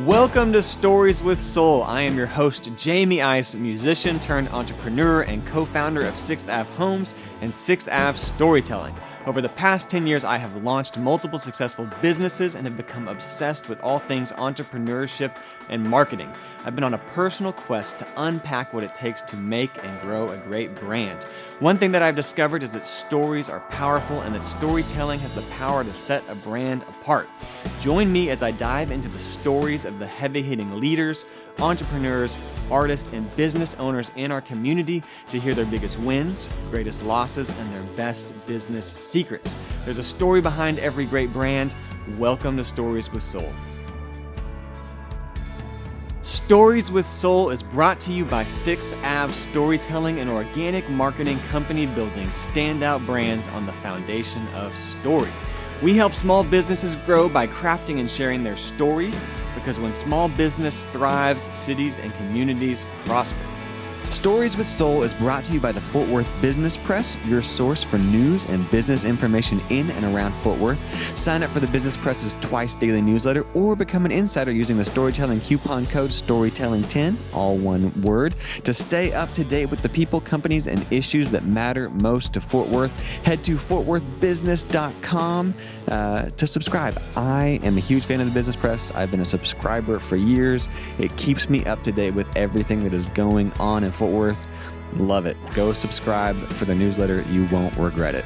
Welcome to Stories with Soul. I am your host, Jamie Ice, musician turned entrepreneur and co-founder of 6th Ave Homes and 6th Ave Storytelling. Over the past 10 years, I have launched multiple successful businesses and have become obsessed with all things entrepreneurship and marketing. I've been on a personal quest to unpack what it takes to make and grow a great brand. One thing that I've discovered is that stories are powerful and that storytelling has the power to set a brand apart. Join me as I dive into the stories of the heavy-hitting leaders, entrepreneurs, artists, and business owners in our community to hear their biggest wins, greatest losses, and their best business secrets. There's a story behind every great brand. Welcome to Stories with Soul. Stories with Soul is brought to you by 6th Ave Storytelling, an organic marketing company building standout brands on the foundation of story. We help small businesses grow by crafting and sharing their stories, because when small business thrives, cities and communities prosper. Stories with Soul is brought to you by the Fort Worth Business Press, your source for news and business information in and around Fort Worth. Sign up for the Business Press's twice daily newsletter or become an insider using the storytelling coupon code STORYTELLING10, all one word, to stay up to date with the people, companies, and issues that matter most to Fort Worth. Head to fortworthbusiness.com to subscribe. I am a huge fan of the Business Press. I've been a subscriber for years. It keeps me up to date with everything that is going on in Fort Worth. Love it. Go subscribe for the newsletter. You won't regret it.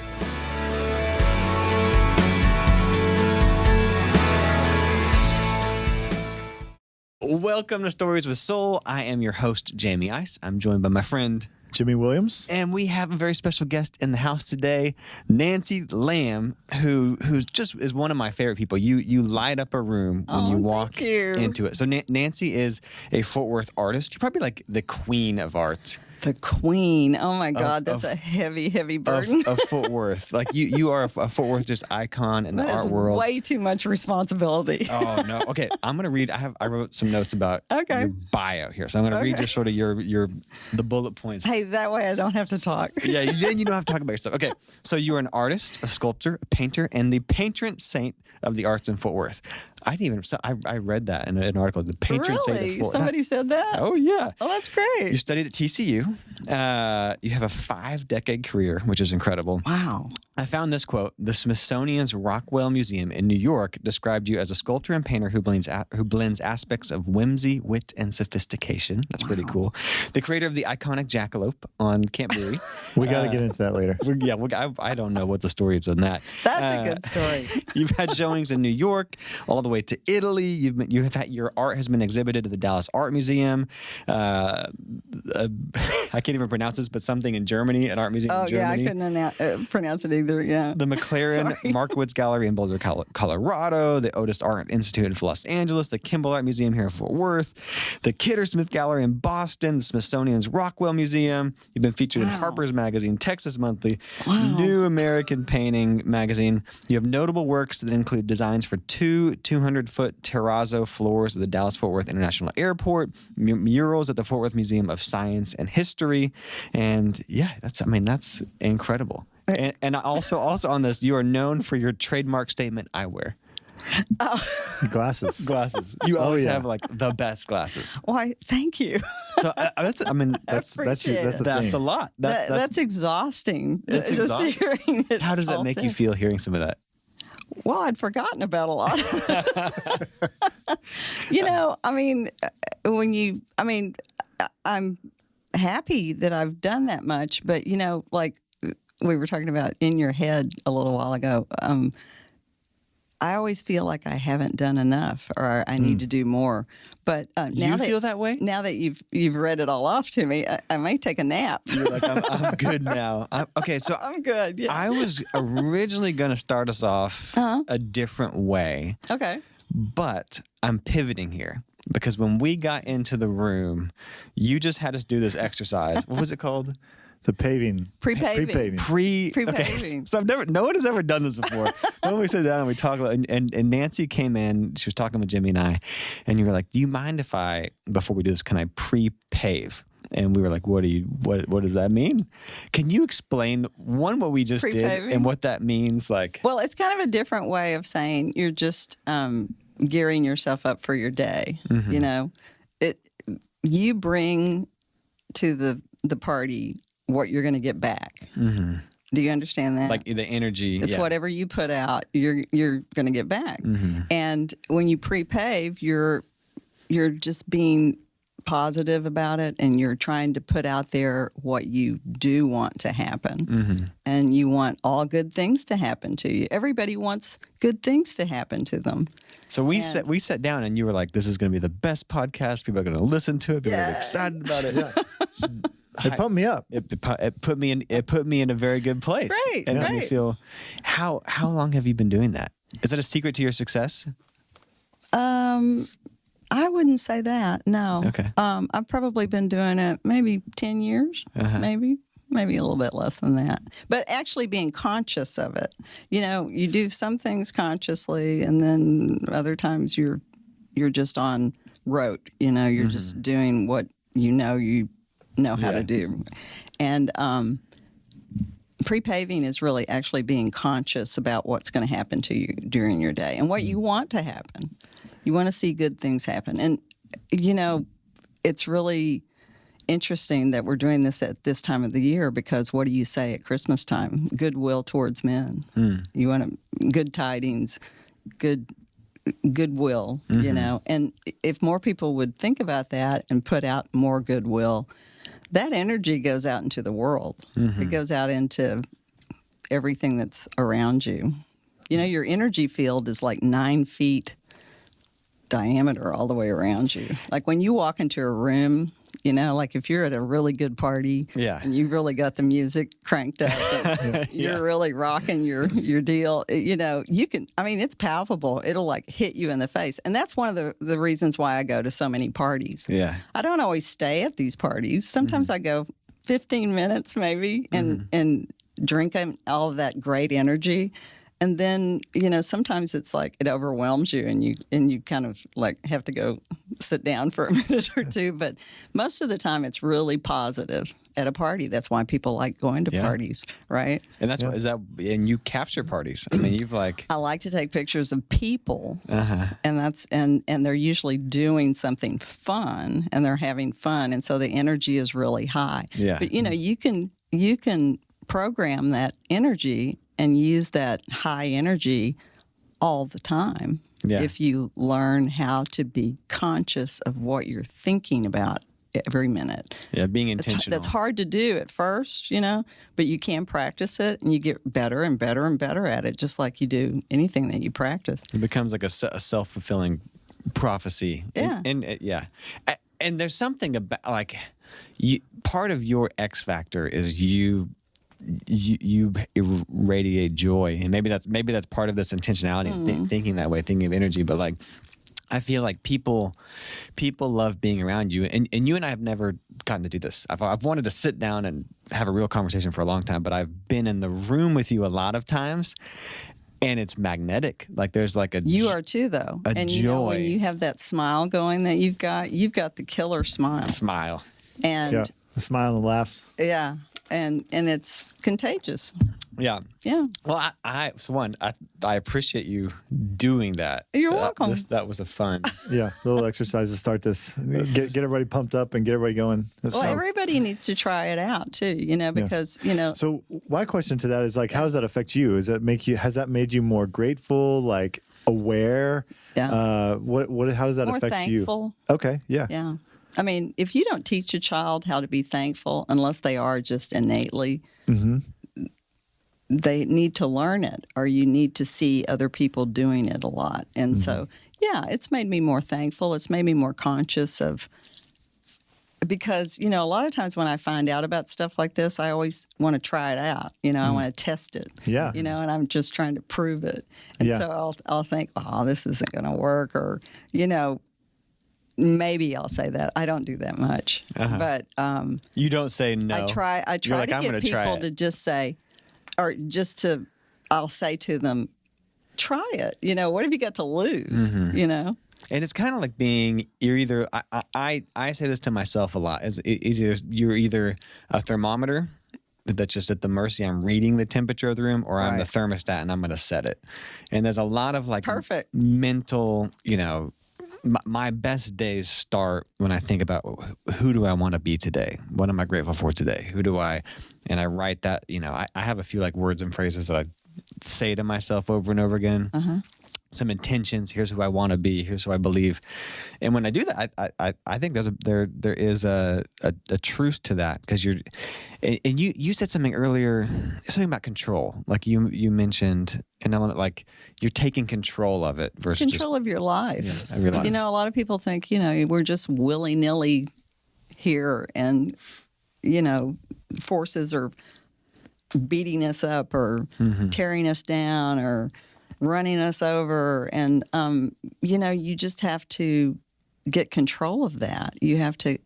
Welcome to Stories with Soul. I am your host, Jamie Ice. I'm joined by my friend Jimmy Williams. And we have a very special guest in the house today, Nancy Lamb, who just is one of my favorite people. You light up a room when you walk into it. So Nancy is a Fort Worth artist. You're probably like the queen of art. The queen. Oh my God, that's a heavy burden. Of Fort Worth. Like you are a Fort Worth just icon in the art world. Way too much responsibility. Oh no. Okay, I'm gonna read. I wrote some notes about your bio here, so I'm gonna read just sort of the bullet points. Hey, that way I don't have to talk. Yeah, then you don't have to talk about yourself. Okay, so you're an artist, a sculptor, a painter, and the patron saint of the arts in Fort Worth. I read that in an article. The patron saint of Fort Worth. Somebody said that? Oh yeah. Oh, that's great. You studied at TCU. You have a 5-decade career, which is incredible. Wow. I found this quote: "The Smithsonian's Rockwell Museum in New York described you as a sculptor and painter who blends aspects of whimsy, wit, and sophistication." That's pretty cool. The creator of the iconic Jackalope on Camp Bowie. We got to get into that later. I don't know what the story is on that. That's a good story. You've had showings in New York, all the way to Italy. You have had your art has been exhibited at the Dallas Art Museum. I can't even pronounce this, but something in Germany, an art museum in Germany. Yeah, I couldn't pronounce it either. Yeah. The McLaren Markowitz Gallery in Boulder, Colorado, the Otis Art Institute in Los Angeles, the Kimball Art Museum here in Fort Worth, the Kidder Smith Gallery in Boston, the Smithsonian's Rockwell Museum. You've been featured in Harper's Magazine, Texas Monthly, New American Painting Magazine. You have notable works that include designs for 200-foot terrazzo floors at the Dallas-Fort Worth International Airport, murals at the Fort Worth Museum of Science and History, and that's incredible. And also on this, you are known for your trademark statement eyewear. Oh. Glasses. You always have like the best glasses. Why? Thank you. So that's a lot. That's exhausting. It's just exhausting. Hearing it. How does that make you feel hearing some of that? Well, I'd forgotten about a lot. I'm happy that I've done that much, but like we were talking about in your head a little while ago, I always feel like I haven't done enough or I need to do more. But now feel that way? Now that you've read it all off to me, I may take a nap. You're like, I'm good now. So I'm good. Yeah. I was originally going to start us off a different way. Okay. But I'm pivoting here because when we got into the room, you just had us do this exercise. What was it called? The paving. Pre-paving. Pre-paving. Okay. So no one has ever done this before. When we sit down and we talk about and Nancy came in, she was talking with Jimmy and I, and you were like, do you mind if before we do this, can I pre-pave? And we were like, what does that mean? Can you explain, what we just did and what that means? Like, well, it's kind of a different way of saying you're just gearing yourself up for your day. You know, you bring to the party what you're going to get back. Do you understand that? Like the energy. It's whatever you put out, you're going to get back. And when you pre-pave, you're just being positive about it, and you're trying to put out there what you do want to happen. And you want all good things to happen to you. Everybody wants good things to happen to them. So we sat down, and you were like, "This is going to be the best podcast. People are going to listen to it. People are excited about it." It pumped me up. It put me in a very good place. Right, and made me right. feel. How long have you been doing that? Is that a secret to your success? I wouldn't say that. No. Okay. I've probably been doing it maybe 10 years, maybe a little bit less than that. But actually being conscious of it. You know, you do some things consciously, and then other times you're just on rote. You know, you're just doing what you know how to do. And pre-paving is really actually being conscious about what's going to happen to you during your day and what you want to happen. You want to see good things happen. And, you know, it's really interesting that we're doing this at this time of the year, because what do you say at Christmas time? Goodwill towards men. You want good tidings, goodwill, you know. And if more people would think about that and put out more goodwill, that energy goes out into the world. It goes out into everything that's around you. You know, your energy field is like 9 feet diameter all the way around you. Like when you walk into a room, you know, like if you're at a really good party and you really got the music cranked up and you're really rocking your deal, you know, you can, I mean, it's palpable. It'll like hit you in the face. And that's one of the reasons why I go to so many parties. Yeah. I don't always stay at these parties. Sometimes I go 15 minutes maybe and drink all of that great energy. And then, you know, sometimes it's like it overwhelms you and you kind of like have to go sit down for a minute or two. But most of the time it's really positive at a party. That's why people like going to parties, right? And that's and you capture parties. I mean, I like to take pictures of people, and that's and they're usually doing something fun and they're having fun, and so the energy is really high. Yeah. But you know, you can program that energy and use that high energy all the time if you learn how to be conscious of what you're thinking about every minute. Yeah, being intentional. That's hard to do at first, you know, but you can practice it and you get better and better and better at it, just like you do anything that you practice. It becomes like a self-fulfilling prophecy. Yeah. And there's something about, like, part of your X factor is you radiate joy, and maybe that's part of this intentionality, thinking that way, thinking of energy. But like, I feel like people love being around you, and you and I have never gotten to do this. I've wanted to sit down and have a real conversation for a long time, but I've been in the room with you a lot of times, and it's magnetic. Like there's like you are too, though, and joy. You know, when you have that smile going that you've got the killer smile, and the smile and the laughs. Yeah. And it's contagious. Yeah. Yeah. Well, I appreciate you doing that. You're welcome. That was a fun. Little exercise to start this. Get everybody pumped up and get everybody going. Everybody needs to try it out too, you know, because, you know. So my question to that is like, how does that affect you? Has that made you more grateful, like aware? Yeah. How does that more affect thankful. you? Okay. Yeah. Yeah. I mean, if you don't teach a child how to be thankful, unless they are just innately, they need to learn it, or you need to see other people doing it a lot. And so, it's made me more thankful. It's made me more conscious of, because, you know, a lot of times when I find out about stuff like this, I always want to try it out. You know, I want to test it. Yeah. You know, and I'm just trying to prove it. And so I'll think, oh, this isn't going to work, or, you know, maybe I'll say that. I don't do that much. But you don't say no. I try to get people to just say, or just to, I'll say to them, try it. You know, what have you got to lose? You know? And it's kind of like you're either, I say this to myself a lot, you're either a thermometer that's just at the mercy. I'm reading the temperature of the room, or I'm the thermostat and I'm going to set it. And there's a lot of like Perfect. mental, my best days start when I think about who do I want to be today? What am I grateful for today? And I write that, I have a few like words and phrases that I say to myself over and over again. Some intentions. Here's who I want to be. Here's who I believe. And when I do that, I think there is a truth to that, because you said something earlier, something about control. Like you mentioned, and I want to, like, you're taking control of it versus control of your life. Yeah, of your life. A lot of people think we're just willy-nilly here, and forces are beating us up or tearing us down or running us over. And, you just have to get control of that. You have to,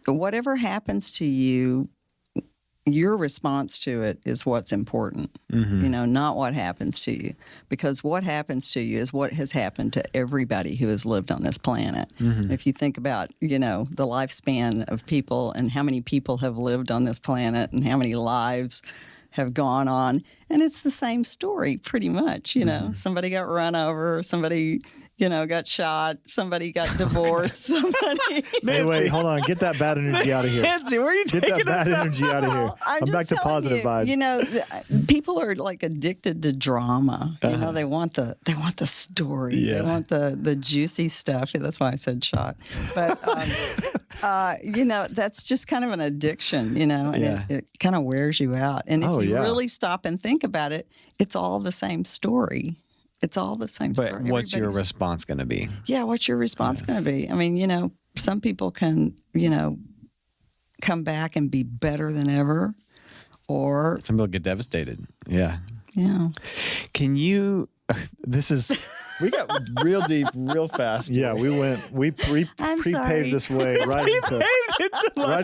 whatever happens to you, your response to it is what's important, not what happens to you. Because what happens to you is what has happened to everybody who has lived on this planet. If you think about, the lifespan of people and how many people have lived on this planet and how many lives have gone on, and it's the same story pretty much. Somebody got run over, somebody got shot, somebody got divorced, somebody. Hey, wait, hold on, get that bad energy out of here. Nancy, where are you Get taking that bad energy out of here. I'm back to positive vibes. People are like addicted to drama. They want the story. Yeah. They want the juicy stuff. That's why I said shot. But that's just kind of an addiction. And it kind of wears you out. And if you really stop and think about it, it's all the same story. It's all the same story. But what's your response going to be? Yeah, what's your response going to be? I mean, some people can, come back and be better than ever, or some people get devastated. Yeah. Yeah. Can you? We got real deep, real fast. Yeah, we pre-paved this way right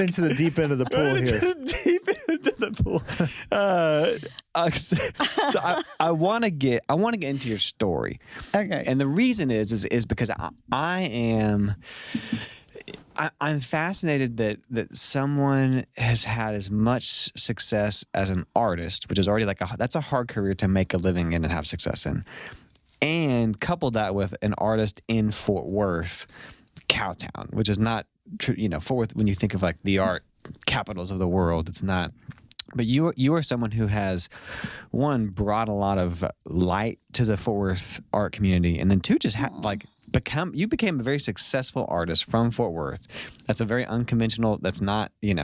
into the deep end of the pool here. Deep into the pool. So I want to get into your story. Okay. And the reason is because I'm fascinated that someone has had as much success as an artist, which is already that's a hard career to make a living in and have success in. And couple that with an artist in Fort Worth, Cowtown, which is not, Fort Worth, when you think of like the art capitals of the world, it's not. But you are someone who has, one, brought a lot of light to the Fort Worth art community, and then two, just you became a very successful artist from Fort Worth. That's a very unconventional. That's not that's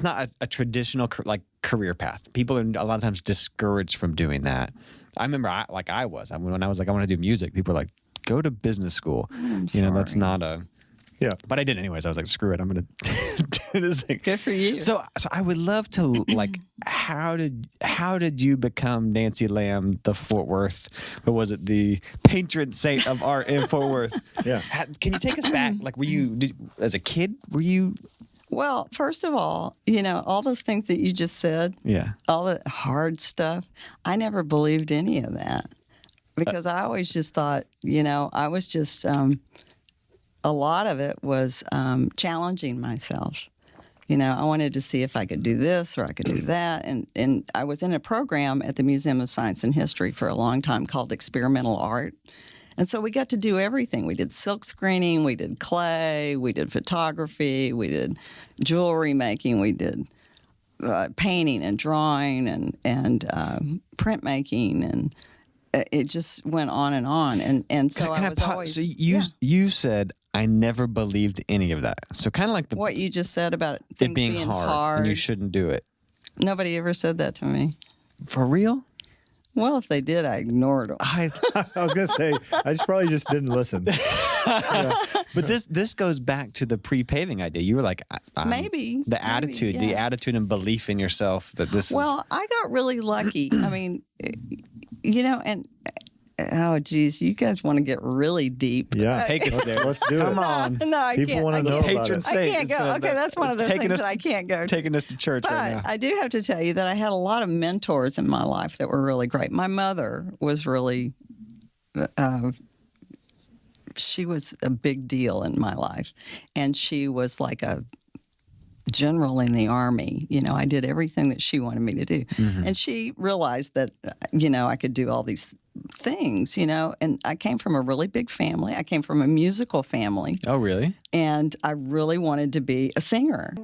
not a traditional career path. People are a lot of times discouraged from doing that. I remember I was when I was like, I want to do music. People were like, go to business school. That's not a. Yeah, but I did anyways. I was like, screw it, I'm gonna do this thing. Good for you. So I would love to how did you become Nancy Lamb, the Fort Worth? What was it? The patron saint of art in Fort Worth. Yeah. Can you take us back? Like, as a kid? Were you? Well, first of all, all those things that you just said. Yeah. All the hard stuff. I never believed any of that, because I always just thought, I was just. A lot of it was challenging myself. I wanted to see if I could do this or I could do that. And I was in a program at the Museum of Science and History for a long time called Experimental Art. And so we got to do everything. We did silk screening, we did clay, we did photography, we did jewelry making, we did painting and drawing and printmaking, and it just went on and on. And so I was always... So you said... I never believed any of that. So kind of like what you just said about things it being hard and you shouldn't do it. Nobody ever said that to me. For real? Well, if they did, I ignored them. I was going to say, I probably just didn't listen. Yeah. But this goes back to the pre-paving idea. You were like, maybe the attitude, the attitude and belief in yourself that this is. Well, I got really lucky. I mean, and. Oh, geez, you guys want to get really deep. Yeah, take us there. Let's do it. Come on. No, I People can't. want to know about it. I can't go. Okay, that's one of those things that I can't go to. Taking us to church right now. I do have to tell you that I had a lot of mentors in my life that were really great. My mother was really, she was a big deal in my life. And she was like general in the Army. You know, I did everything that she wanted me to do. And she realized that, you know, I could do all these things, you know, and I came from a really big family. I came from a musical family. Oh, really? And I really wanted to be a singer.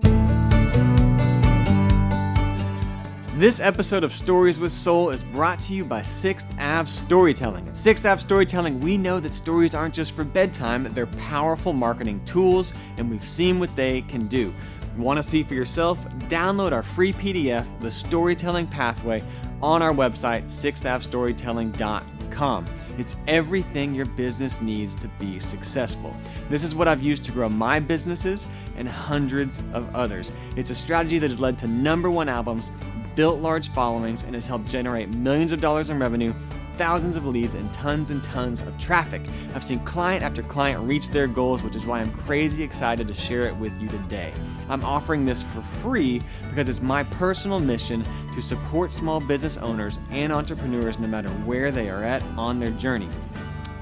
This episode of Stories with Soul is brought to you by 6th Ave Storytelling. At 6th Ave Storytelling, we know that stories aren't just for bedtime, they're powerful marketing tools, and we've seen what they can do. Want to see for yourself? Download our free PDF, The Storytelling Pathway, on our website, 6avstorytelling.com. It's everything your business needs to be successful. This is what I've used to grow my businesses and hundreds of others. It's a strategy that has led to #1 albums, built large followings, and has helped generate millions of dollars in revenue, thousands of leads, and tons of traffic. I've seen client after client reach their goals, which is why I'm crazy excited to share it with you today. I'm offering this for free because it's my personal mission to support small business owners and entrepreneurs no matter where they are at on their journey.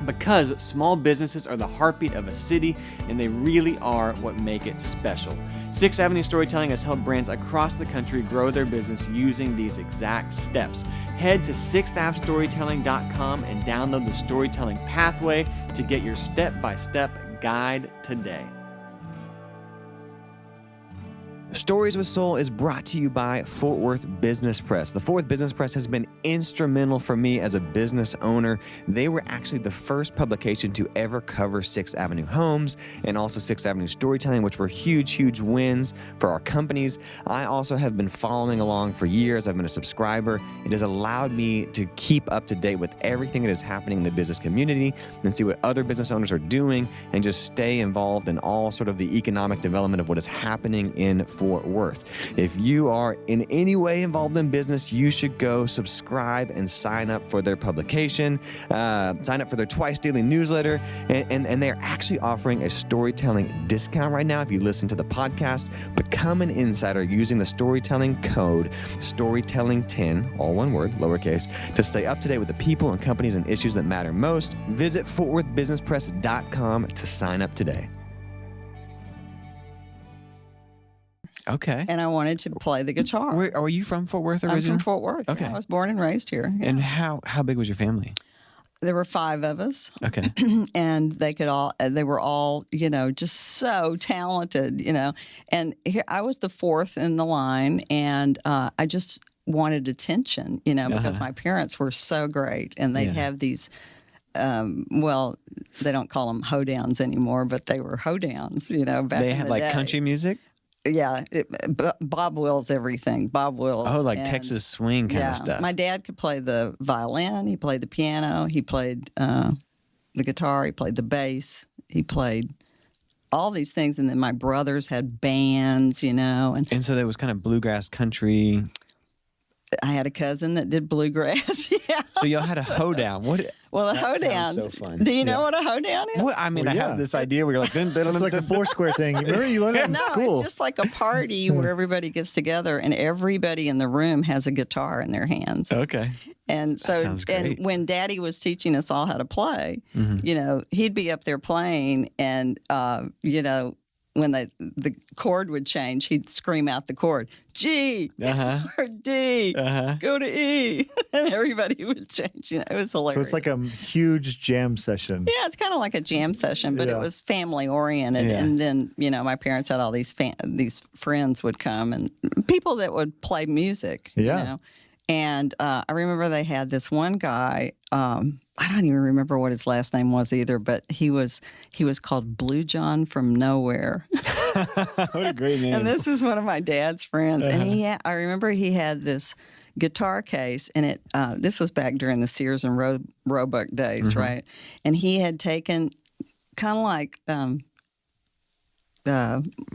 Because small businesses are the heartbeat of a city, and they really are what make it special. 6th Avenue Storytelling has helped brands across the country grow their business using these exact steps. Head to 6avstorytelling.com and download the Storytelling Pathway to get your step-by-step guide today. Stories with Soul is brought to you by Fort Worth Business Press. The Fort Worth Business Press has been instrumental for me as a business owner. They were actually the first publication to ever cover 6th Avenue Homes and also 6th Avenue Storytelling, which were huge wins for our companies. I also have been following along for years. I've been a subscriber. It has allowed me to keep up to date with everything that is happening in the business community and see what other business owners are doing and just stay involved in all sort of the economic development of what is happening in Fort Worth. If you are in any way involved in business, you should go subscribe and sign up for their publication, sign up for their twice daily newsletter, and they're actually offering a storytelling discount right now if you listen to the podcast. Become an insider using the storytelling code storytelling10, all one word, lowercase, to stay up to date with the people and companies and issues that matter most. Visit fortworthbusinesspress.com to sign up today. Okay. And I wanted to play the guitar. Are you from Fort Worth originally? I'm from Fort Worth. Okay. Yeah, I was born and raised here. Yeah. And how big was your family? There were 5 of us. Okay. And they were all, you know, just so talented, you know. And here, I was the 4th in the line, and I just wanted attention, you know, because my parents were so great, and they'd have these. Well, they don't call them hoedowns anymore, but they were hoedowns, you know. Back They in had the like day. country music? Yeah, Bob Wills, everything. Bob Wills. Oh, like and, Texas swing kind of stuff. My dad could play the violin. He played the piano. He played the guitar. He played the bass. He played all these things. And then my brothers had bands, you know. And so there was kind of bluegrass country. I had a cousin that did bluegrass. Yeah. So y'all had a hoedown. What? Well, the That hoedowns. sounds so fun. Do you know what a hoedown is? What? I mean, Well, I yeah. have this idea where you're like, then It's like the Foursquare thing. Remember you learned that in No, school. it's just like a party where everybody gets together and everybody in the room has a guitar in their hands. Okay. And so, sounds great. and when Daddy was teaching us all how to play, you know, he'd be up there playing, and you know, when the chord would change, he'd scream out the chord, G or D, go to E, and everybody would change. You know, it was hilarious. So it's like a huge jam session. Yeah, it's kind of like a jam session, but Yeah. it was family oriented. Yeah. And then, you know, my parents had all these friends would come, and people that would play music. Yeah. You know? And I remember they had this one guy. I don't even remember what his last name was either, but he was called Blue John from Nowhere. What a great name. And this was one of my dad's friends. And I remember he had this guitar case, and it this was back during the Sears and Roebuck days, right? And he had taken kind of like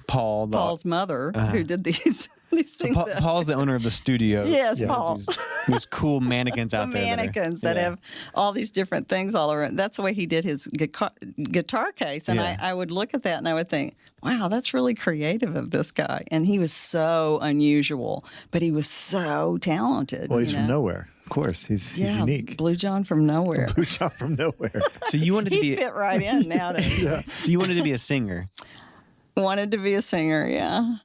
Paul's mother, who did these things. Paul's the owner of the studio. Yes, Paul. These cool mannequins out there. Mannequins that have all these different things all around. That's the way he did his guitar case. And I would look at that and I would think, wow, that's really creative of this guy. And he was so unusual, but he was so talented. Well, he's you from know? nowhere. Of course. He's unique. Blue John from Nowhere. Blue John from nowhere. So you wanted to He'd be fit right in nowadays. So you wanted to be a singer. Wanted to be a singer, yeah.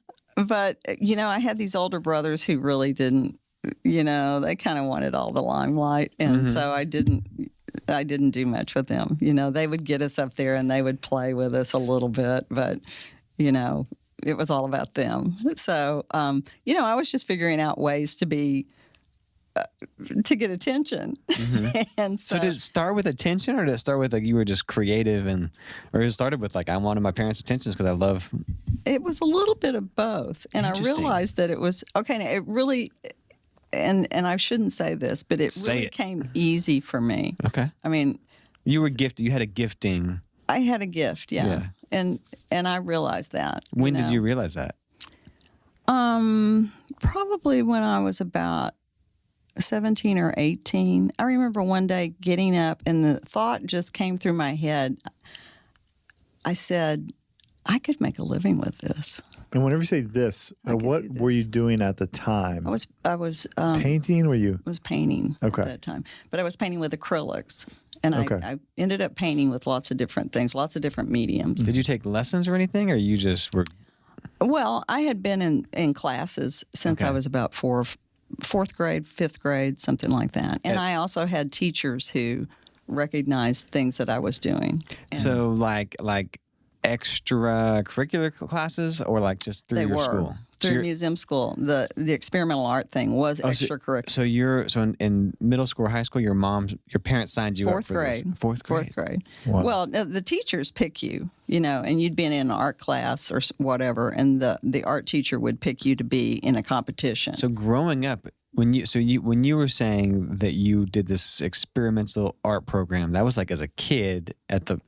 But, I had these older brothers who really didn't, they kind of wanted all the limelight. And so I didn't do much with them. They would get us up there and they would play with us a little bit, but, it was all about them. So, I was just figuring out ways to get attention. And So did it start with attention, or did it start with like you were just creative, or it started with like I wanted my parents' attention because I love? It was a little bit of both, and I realized that it was okay. It really, and I shouldn't say this, but it really came easy for me. Okay, I mean, you were gifted. You had a gifting. I had a gift, yeah. And I realized that. When did you realize that? Probably when I was about 17 or 18. I remember one day getting up and the thought just came through my head. I said, I could make a living with this. And whenever you say this, what were you doing at the time? I was painting. Were you? I was painting at that time, but I was painting with acrylics, and I ended up painting with lots of different things, lots of different mediums. Did you take lessons or anything, or you just were? Well, I had been in classes since I was about fourth grade, fifth grade, something like that, and I also had teachers who recognized things that I was doing. So like extracurricular classes, or like just through your school? Through museum school. The experimental art thing was extracurricular. So in middle school or high school, your parents signed you up for this? Fourth grade. Wow. Well, the teachers pick you, and you'd been in an art class or whatever, and the art teacher would pick you to be in a competition. So growing up, when you were saying that you did this experimental art program, that was like as a kid at the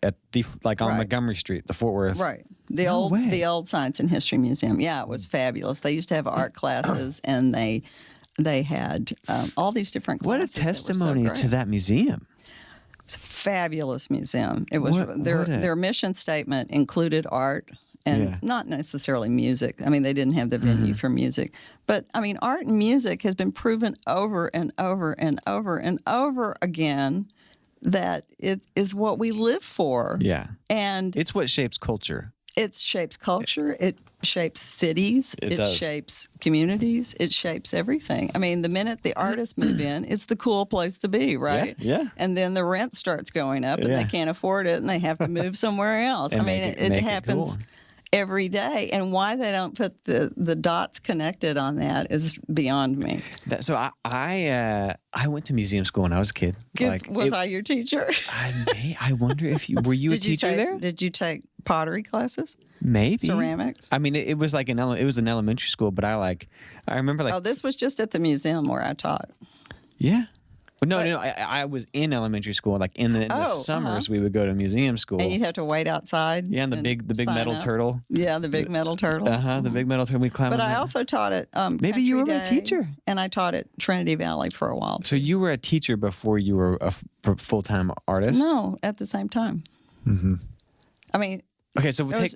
on Montgomery Street, the Fort Worth. Right. The old Science and History Museum. Yeah, it was fabulous. They used to have art classes, and they had all these different classes. What a testimony to that museum. It's a fabulous museum. It was their mission statement included art. And not necessarily music. I mean, they didn't have the venue for music. But, I mean, art and music has been proven over and over and over and over again that it is what we live for. Yeah. And it's what shapes culture. It shapes culture. It shapes cities. It shapes communities. It shapes everything. I mean, the minute the artists move in, it's the cool place to be, right? Yeah. And then the rent starts going up, and they can't afford it, and they have to move somewhere else. I mean, it happens every day, and why they don't put the dots connected on that is beyond me. So I went to museum school when I was a kid. Was I your teacher? I wonder if were you a teacher there? Did you take pottery classes? Maybe ceramics. I mean, it was like it was an elementary school, but I remember like. Oh, this was just at the museum where I taught. Yeah. No, I was in elementary school. Like in the summers, we would go to museum school, and you'd have to wait outside. Yeah, and the big metal turtle. Yeah, the big metal turtle. The big metal turtle. We climbed. But I also taught at maybe you were my teacher, and I taught at Trinity Valley for a while. So you were a teacher before you were a full-time artist? No, at the same time. Mm-hmm. I mean. Okay, so take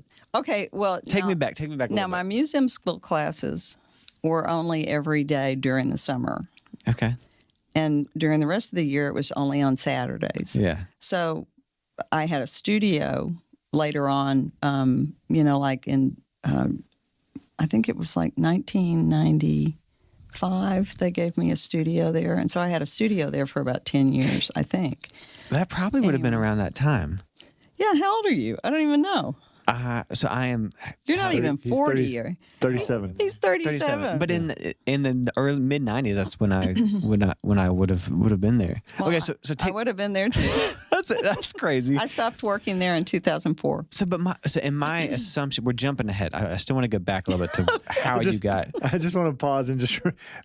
me back. Now, my museum school classes were only every day during the summer. Okay. And during the rest of the year, it was only on Saturdays. Yeah. So I had a studio later on, like in, I think it was like 1995, they gave me a studio there. And so I had a studio there for about 10 years, I think. That probably would have been around that time. Yeah, how old are you? I don't even know. So I am. You're not even 40. 37. He's 37. But in the early mid 90s, that's when I would have been there. Well, okay, so I would have been there too. that's crazy. I stopped working there in 2004. So in my assumption, we're jumping ahead. I still want to go back a little bit to how you got. I just want to pause and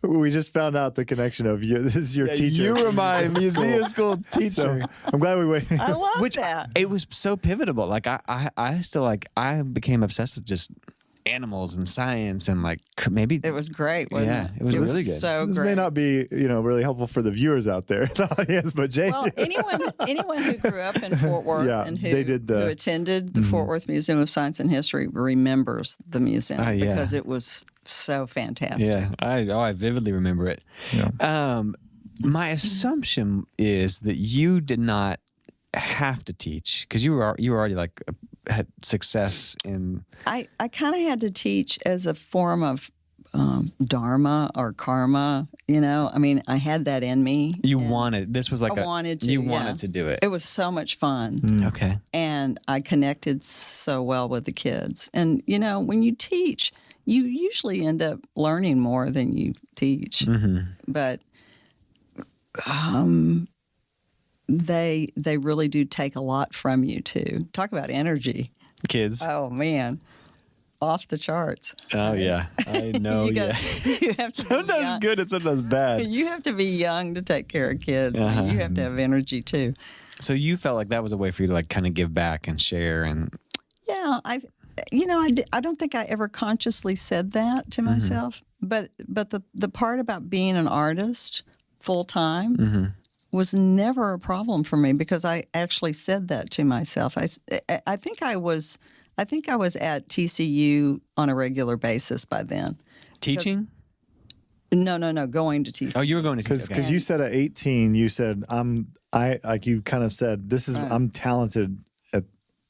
we just found out the connection of you. This is your teacher. You were my museum school teacher. So I'm glad we waited. I love that. It was so pivotal. Like I still I became obsessed with just animals and science and like maybe it was great. Wasn't it? It was really good. So this great. may not be really helpful for the viewers out there, the audience, but Jay. Well, anyone who grew up in Fort Worth and who attended the Fort Worth Museum of Science and History remembers the museum because it was so fantastic. Yeah, I vividly remember it. Yeah. My assumption is that you did not have to teach because you were already like had success in? I kind of had to teach as a form of dharma or karma. I mean, I had that in me. You wanted, this was like I wanted to. You wanted to do it. It was so much fun. Okay. And I connected so well with the kids. And, when you teach, you usually end up learning more than you teach. But they really do take a lot from you, too. Talk about energy. Kids. Oh, man. Off the charts. Oh, yeah. I know, you have to sometimes good and sometimes bad. You have to be young to take care of kids. You have to have energy, too. So you felt like that was a way for you to like kind of give back and share and... Yeah, I don't think I ever consciously said that to myself. But the part about being an artist full time was never a problem for me because I actually said that to myself. I think I was at TCU on a regular basis by then. Teaching? No, going to TCU. Oh, you were going to TCU. Because you said at 18, you said you kind of said this is I'm talented at.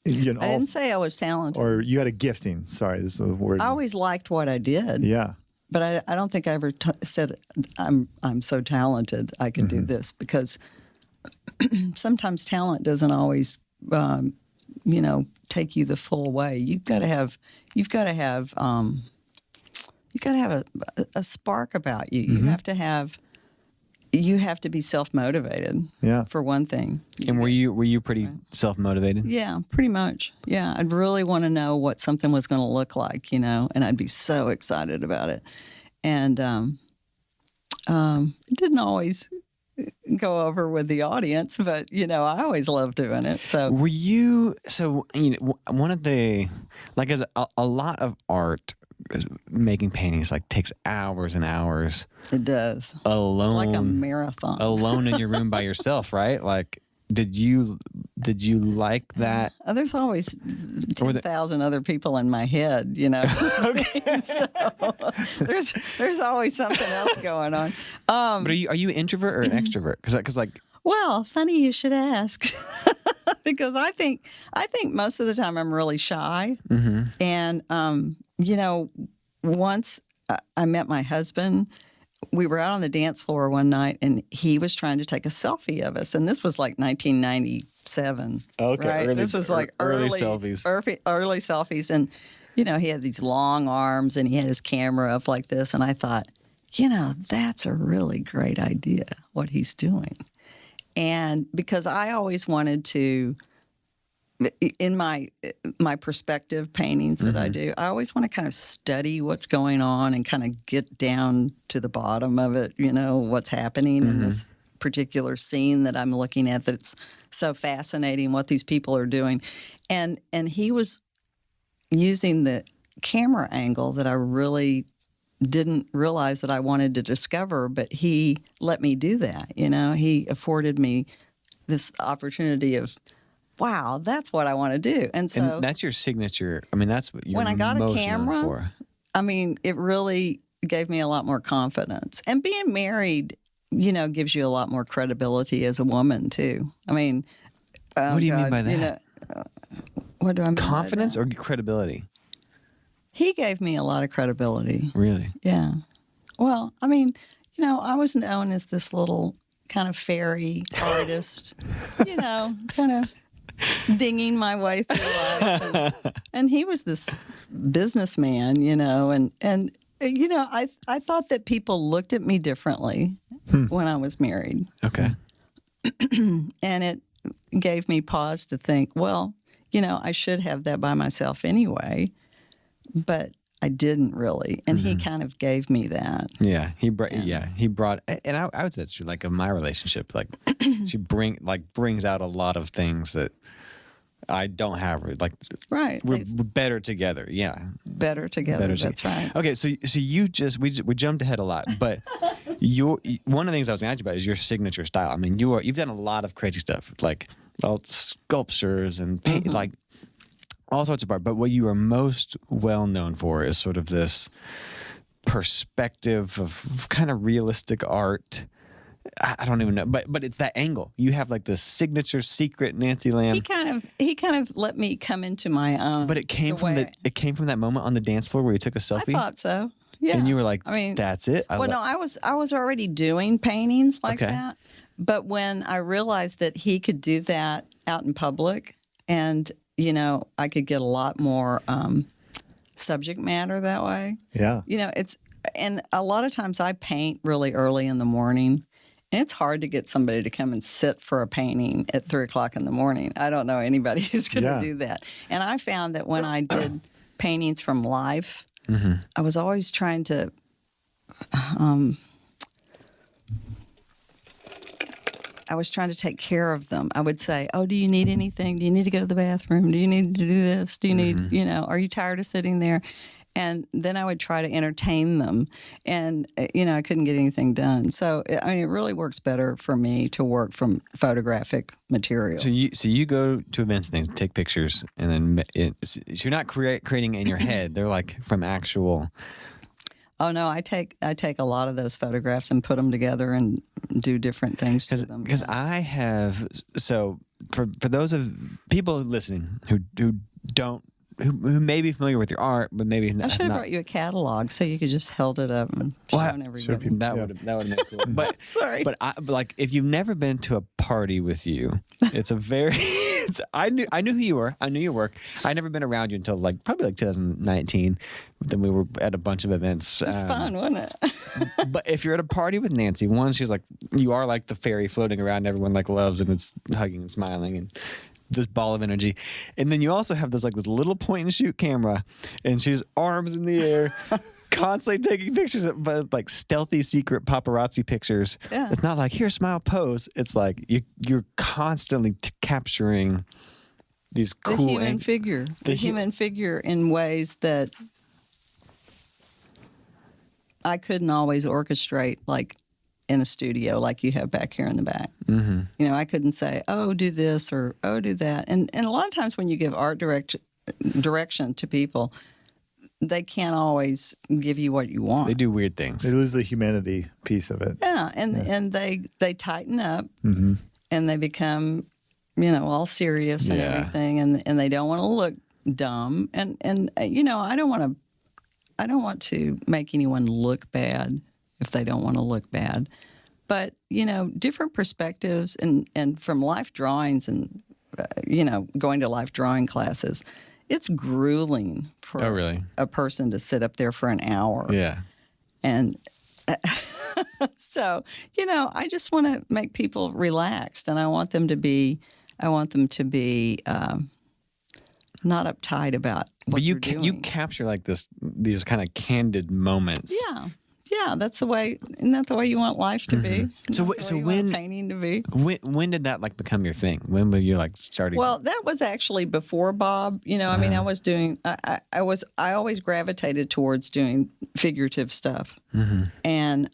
I didn't say I was talented. Or you had a gifting. Sorry, this is a word. I always liked what I did. Yeah. But I don't think I ever said I'm so talented I can do this because sometimes talent doesn't always take you the full way. You've got to have a spark about you. You have to be self-motivated. Yeah. For one thing. And were you pretty self-motivated? Yeah, pretty much. Yeah, I'd really want to know what something was going to look like, and I'd be so excited about it. And it didn't always go over with the audience, but I always loved doing it. So were you? So one of the as a lot of art. Making paintings takes hours and hours. It does. Alone. It's like a marathon. Alone in your room by yourself, right? Like, did you like that? There's always 10,000 other people in my head, Okay. So there's always something else going on. But are you an introvert or an extrovert? Because well, funny you should ask. Because I think most of the time I'm really shy, and once I met my husband, we were out on the dance floor one night, and he was trying to take a selfie of us, and this was like 1997. Okay, right? This was like early selfies. Early selfies, and he had these long arms, and he had his camera up like this, and I thought, that's a really great idea what he's doing. And because I always wanted to, in my perspective paintings that I do, I always want to kind of study what's going on and kind of get down to the bottom of it, what's happening in this particular scene that I'm looking at that's so fascinating, what these people are doing. And he was using the camera angle that I really didn't realize that I wanted to discover, but he let me do that. He afforded me this opportunity of, wow, that's what I want to do. And so that's your signature. I mean, that's what you're when I got most a camera, known for. I mean, it really gave me a lot more confidence. And being married, gives you a lot more credibility as a woman too. I mean, what do you mean by that? What do I mean? Confidence by that? or credibility? He gave me a lot of credibility. Really? Yeah. Well, I mean, I was known as this little kind of fairy artist, kind of dinging my way through life. And he was this businessman, and I thought that people looked at me differently when I was married. Okay. And it gave me pause to think, well, I should have that by myself anyway. But I didn't really, and he kind of gave me that. Yeah, he brought. And I would say that's true. Like of my relationship, like she brings out a lot of things that I don't have. Like right, we're better together. Yeah, better together. That's right. Okay, so you we jumped ahead a lot, but one of the things I was going to ask you about is your signature style. I mean, you've done a lot of crazy stuff, like all sculptures and paint, like. All sorts of art, but what you are most well known for is sort of this perspective of kind of realistic art I don't even know, but it's that angle. You have like the signature secret Nancy Lamb. He kind of let me come into my own. But it came from that moment on the dance floor where you took a selfie. I thought so. Yeah. And you were like, I mean, that's it. I was already doing paintings like that. But when I realized that he could do that out in public, and I could get a lot more subject matter that way. Yeah. And a lot of times I paint really early in the morning. And it's hard to get somebody to come and sit for a painting at 3:00 in the morning. I don't know anybody who's going to do that. And I found that when I did paintings from life, I was always trying to take care of them. I would say, "Oh, do you need anything? Do you need to go to the bathroom? Do you need to do this? Do you need, are you tired of sitting there?" And then I would try to entertain them, and I couldn't get anything done. So it really works better for me to work from photographic material. So you go to events and things, take pictures, and then you're not creating in your head. They're like from actual. Oh no, I take a lot of those photographs and put them together and do different things to them. Because I have for those of people listening who don't. Who may be familiar with your art, but maybe not. I should have brought you a catalog so you could just held it up and shown everybody. That would have been cool. But sorry, but like if you've never been to a party with you, it's a very. I knew who you were. I knew your work. I'd never been around you until probably 2019. Then we were at a bunch of events. It was fun, wasn't it? But if you're at a party with Nancy, she's like you are like the fairy floating around. Everyone like loves and it's hugging and smiling and. This ball of energy. And then you also have this little point and shoot camera and she's arms in the air, constantly taking pictures, but like stealthy secret paparazzi pictures. Yeah. It's not like here, smile, pose. It's like you're constantly capturing these cool the human figure in ways that I couldn't always orchestrate, like in a studio like you have back here in the back. Mm-hmm. I couldn't say, "Oh, do this," or "Oh, do that." And a lot of times when you give art direction to people, they can't always give you what you want. They do weird things. They lose the humanity piece of it. Yeah, and they tighten up and they become, all serious and everything, and they don't want to look dumb. And I don't want to make anyone look bad if they don't want to look bad. But, different perspectives and from life drawings and, going to life drawing classes, it's grueling for a person to sit up there for an hour. Yeah. And so, I just want to make people relaxed, and I want them to be not uptight about what they're doing. You capture like these kind of candid moments. Yeah, that's the way. Isn't that the way you want life to be? So when painting to be? When did that become your thing? When were you starting? Well, that was actually before Bob. I was doing. I always gravitated towards doing figurative stuff, and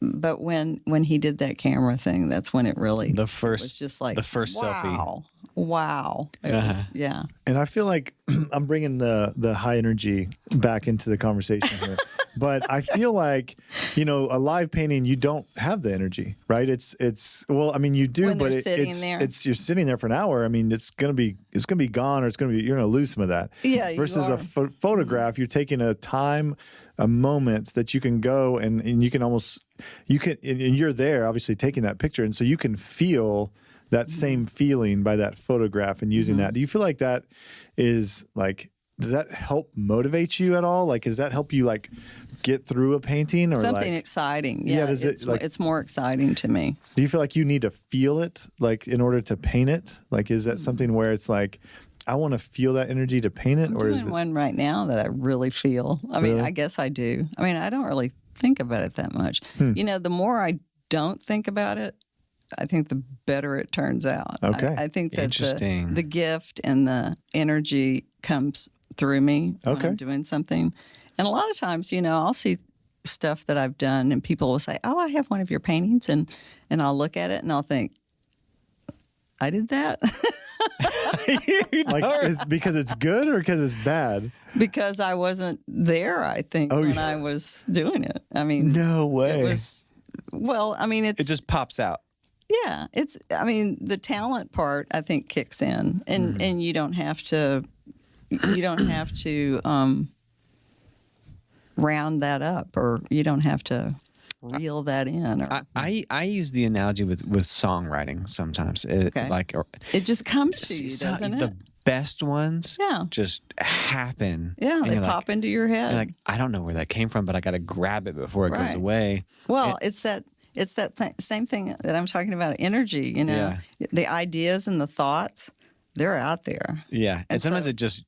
but when he did that camera thing, that's when it really was just like the first selfie. Wow. It was, yeah. And I feel like I'm bringing the high energy back into the conversation here. But I feel like, a live painting, you don't have the energy, right? It's you do, when but you're sitting there for an hour. I mean, it's going to be gone, or you're going to lose some of that. Yeah. Versus a photograph, you're taking a moment that you can go and you can and you're there obviously taking that picture. And so you can feel that same feeling by that photograph and using that. Do you feel like that is does that help motivate you at all? Does that help you get through a painting or something exciting? Yeah, it's more exciting to me. Do you feel like you need to feel it in order to paint it? Is that something where it's I want to feel that energy to paint it? I'm or doing is it one right now that I really feel. I mean, I guess I do. I mean, I don't really think about it that much. The more I don't think about it, I think the better it turns out. Okay. I think that the gift and the energy comes through me when I'm doing something. And a lot of times, I'll see stuff that I've done and people will say, "Oh, I have one of your paintings." And I'll look at it and I'll think, I did that? Is because it's good or because it's bad? Because I wasn't there, I think, when I was doing it. I mean, no way. It was Well, I mean, It just pops out. yeah, I mean, the talent part I think kicks in, and you don't have to round that up, or you don't have to reel that in. Or, I use the analogy with songwriting sometimes. Okay. It just comes to you, doesn't the it? best ones Yeah. just happen. Yeah, And they you're pop into your head. You're like, I don't know where that came from, but I got to grab it before it goes Right. away. Well, it's that same thing that I'm talking about, energy, you know. Yeah. The ideas and the thoughts, they're out there. Yeah. And sometimes so- it just,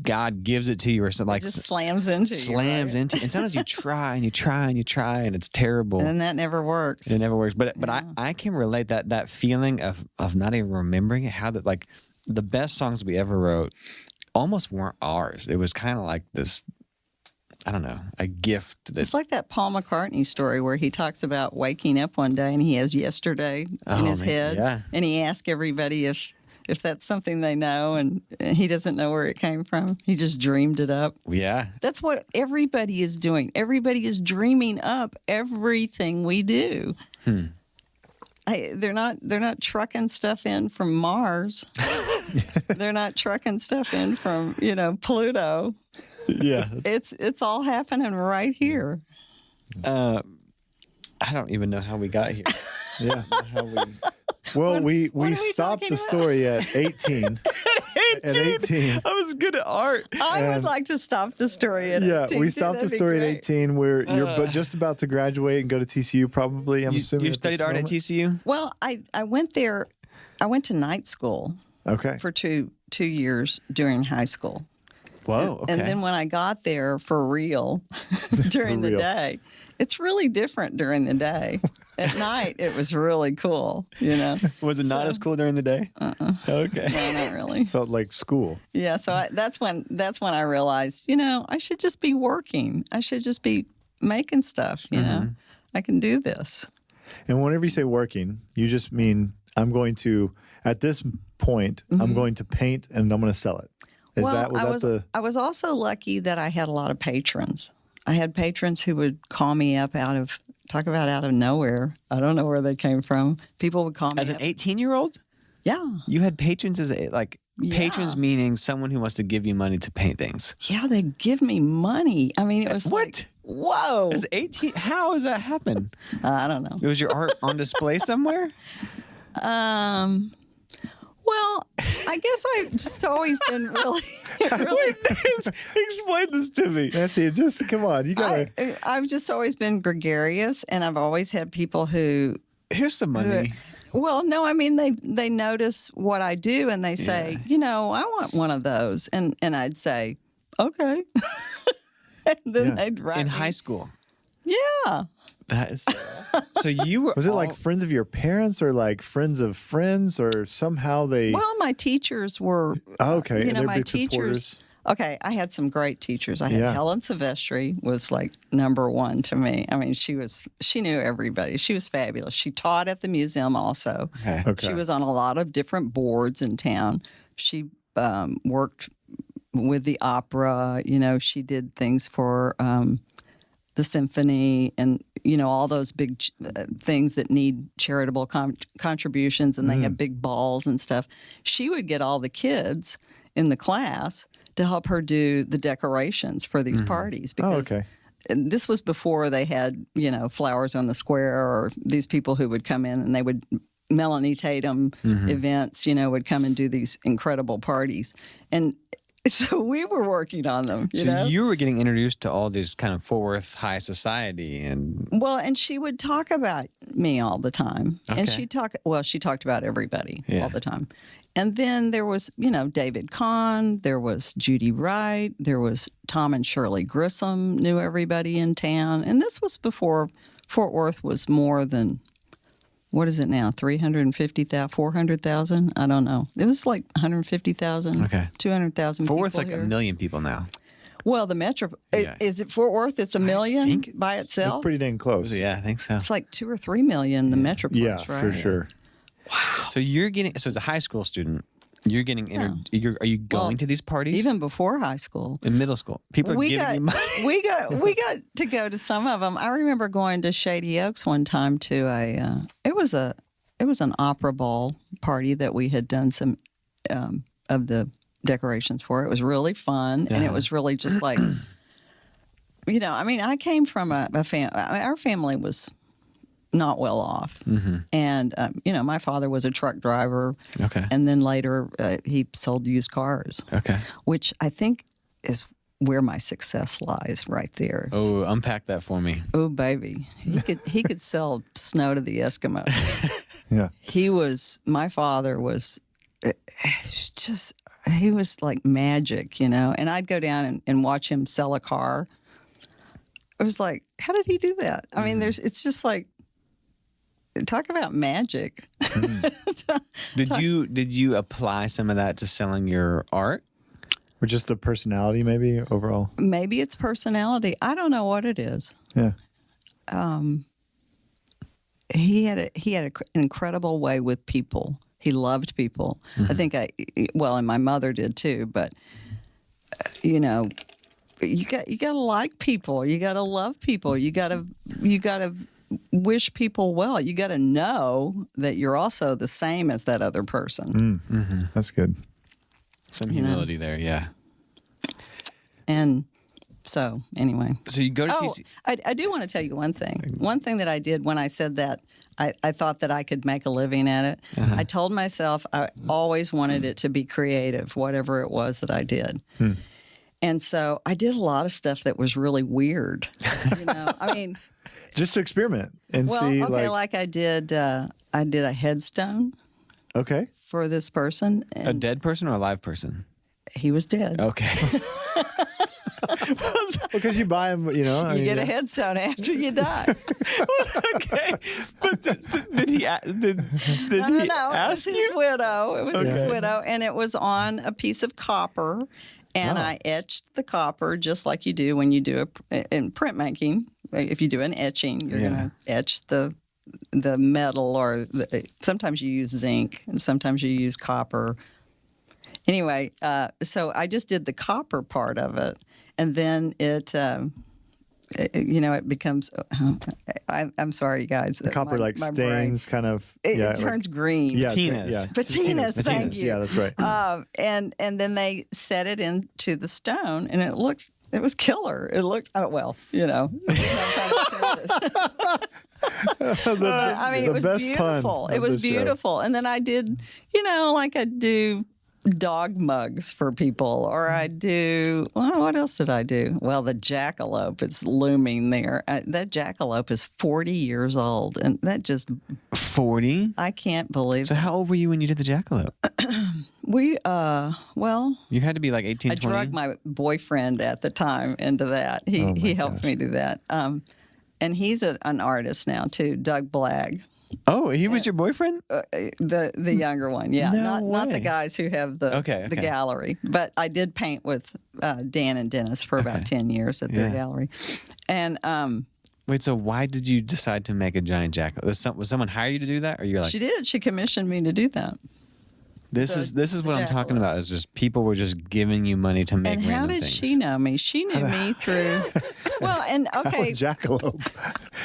God gives it to you or something like It just slams into you. slams right? into, and sometimes you try and you try and you try and it's terrible. And then that never works. It never works. But I can relate that feeling of not even remembering it, how that, like, the best songs we ever wrote almost weren't ours. It was kind of like this, I don't know, a gift that It's like that Paul McCartney story where he talks about waking up one day and he has yesterday in his man, head. yeah. And he asks everybody if that's something they know, and he doesn't know where it came from. He just dreamed it up. yeah. That's what everybody is doing. Everybody is dreaming up everything we do. They're not trucking stuff in from Mars. They're not trucking stuff in from, Pluto. Yeah. It's all happening right here. I don't even know how we got here. Yeah. How we, Well, we what are we stopped talking the story at 18. At 18. I was good at art. I would And- like to stop the story at Yeah, 18. we too. stopped the That'd be story at great. 18 where you're just about to graduate and go to TCU probably, I'm assuming. You at studied this art at moment? TCU? Well, I went there. I went to night school Okay. for two years during high school. Whoa, okay. And then when I got there for real during the real. day, it's really different during the day. At night, it was really cool, was it not as cool during the day? Okay. No, not really. Felt like school. Yeah, so that's when I realized, I should just be working. I should just be making stuff, I can do this. And whenever you say working, you just mean I'm going to, at this point, I'm going to paint and I'm going to sell it. I was also lucky that I had a lot of patrons. I had patrons who would call me up out of nowhere. I don't know where they came from. People would call me As an up. 18-year-old? Yeah. You had patrons patrons Yeah. meaning someone who wants to give you money to paint things. Yeah, they'd give me money. I mean, it was What? like, whoa. As 18, how does that happen? I don't know. Was your art on display somewhere? Well, I guess I've just always been really Explain this to me. Nancy, just come on. You got to. I've just always been gregarious, and I've always had people who Here's some money. well, no, I mean they notice what I do and they say, I want one of those, and I'd say, okay, and then Yeah. they'd write In me- high school. Yeah, That is so you were Was it like friends of your parents or like friends of friends or somehow they. well, my teachers were, Okay. and they're my big teachers. supporters. Okay, I had some great teachers. I had Yeah. Helen Silvestri was like number one to me. I mean, she knew everybody. She was fabulous. She taught at the museum also. Okay. She was on a lot of different boards in town. She worked with the opera. She did things for the symphony and, all those big things that need charitable contributions, and they have big balls and stuff. She would get all the kids in the class to help her do the decorations for these parties. Because okay. this was before they had, flowers on the square, or these people who would come in and they would Melanie Tatum events, would come and do these incredible parties. And so we were working on them, you know? you were getting introduced to all this kind of Fort Worth high society and Well, and she would talk about me all the time. And Okay. she talked about everybody Yeah. all the time. And then there was, David Kahn, there was Judy Wright, there was Tom and Shirley Grissom knew everybody in town. And this was before Fort Worth was more than, what is it now, 350,000, 400,000? I don't know. It was like 150,000, Okay. 200,000 Fort people Worth's like here. 1 million people now. Well, the metro, Yeah. is it Fort Worth? It's 1 million think by itself? That's pretty dang close. Yeah, I think so. It's like 2 or 3 million, the Metroplex, Yeah, right? for sure. So you're getting, so as a high school student, You're getting are you going to these parties? Even before high school. In middle school, people are giving you money. we got to go to some of them. I remember going to Shady Oaks one time to it was an opera ball party that we had done some of the decorations for. It was really fun, and it was really just like, I mean, I came from a family. Our family was not well off, and my father was a truck driver. Okay. And then later he sold used cars. Okay. Which I think is where my success lies, right there. Oh, unpack that for me. Oh, baby, he could sell snow to the Eskimos. Yeah. My father was just, he was like magic, and I'd go down and watch him sell a car. I was like, how did he do that? I mean, it's just like, talk about magic. Did you apply some of that to selling your art? Or just the personality, maybe overall. Maybe it's personality. I don't know what it is. Yeah. He had an incredible way with people. He loved people. I think and my mother did too. But you got to like people. You got to love people. You got to wish people well. You got to know that you're also the same as that other person. That's good. Some humility there, yeah. And so, anyway. So you go to TC. I do want to tell you one thing. One thing that I did when I said that, I thought that I could make a living at it. I told myself I always wanted it to be creative, whatever it was that I did. And so I did a lot of stuff that was really weird. I mean, just to experiment and see. Okay, like I did a headstone. Okay. For this person. A dead person or a live person? He was dead. Okay. Because you buy them, you get a headstone after you die. Okay. But did he ask it was his widow. It was his widow, and it was on a piece of copper. And I etched the copper just like you do when you do in printmaking. If you do an etching, you're going to etch the metal, or sometimes you use zinc, and sometimes you use copper. Anyway, so I just did the copper part of it, and then it becomes. I'm sorry, you guys. The copper my stains, brain, kind of. It turns green. Yeah, Patinas. Thank you. Yeah, that's right. And then they set it into the stone, and it was killer. It looked, it was beautiful. It was beautiful. And then I did, like I do dog mugs for people, or I do, what else did I do? Well, the jackalope is looming there. That jackalope is 40 years old, and that just... 40? I can't believe So how old were you when you did the jackalope? You had to be like 18, 20? I drugged my boyfriend at the time into that. He helped me do that. And he's an artist now, too, Doug Blagg. Oh, he was your boyfriend? The younger one, yeah. Not the guys who have the gallery. But I did paint with Dan and Dennis for about 10 years at their gallery. And wait, so why did you decide to make a giant jackalope? Was someone hire you to do that, or you're like? She did. She commissioned me to do that. This is what I'm talking about. Is just people were just giving you money to make. And how did she know me? She knew me through. Well, and okay. Jackalope.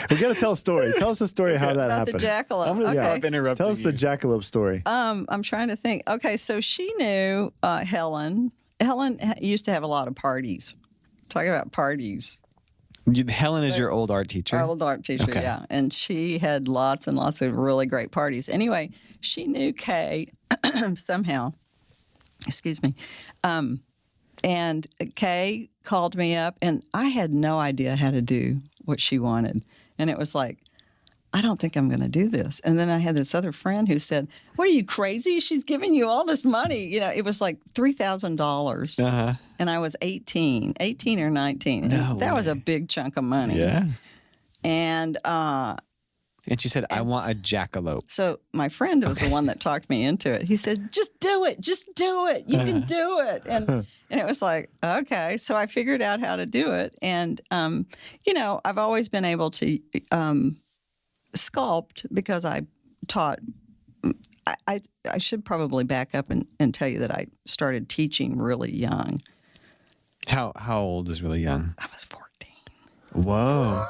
We got to tell a story. Tell us a story how that happened. The jackalope. I'm going to stop interrupting. Tell us the jackalope story. I'm trying to think. Okay, so she knew Helen. Helen used to have a lot of parties. Talking about parties. Helen is your old art teacher? Our old art teacher, yeah. And she had lots and lots of really great parties. Anyway, she knew Kay somehow. Excuse me. And Kay called me up, and I had no idea how to do what she wanted. And it was like, I don't think I'm going to do this. And then I had this other friend who said, what are you, crazy? She's giving you all this money. It was like $3,000. And I was 18 or 19. That was a big chunk of money. Yeah. And she said, I want a jackalope. So my friend was the one that talked me into it. He said, just do it. Just do it. You can do it. And it was like, okay. So I figured out how to do it. And, I've always been able to sculpt because I taught I should probably back up and tell you that I started teaching really young. How old is really young? I was 14. Whoa.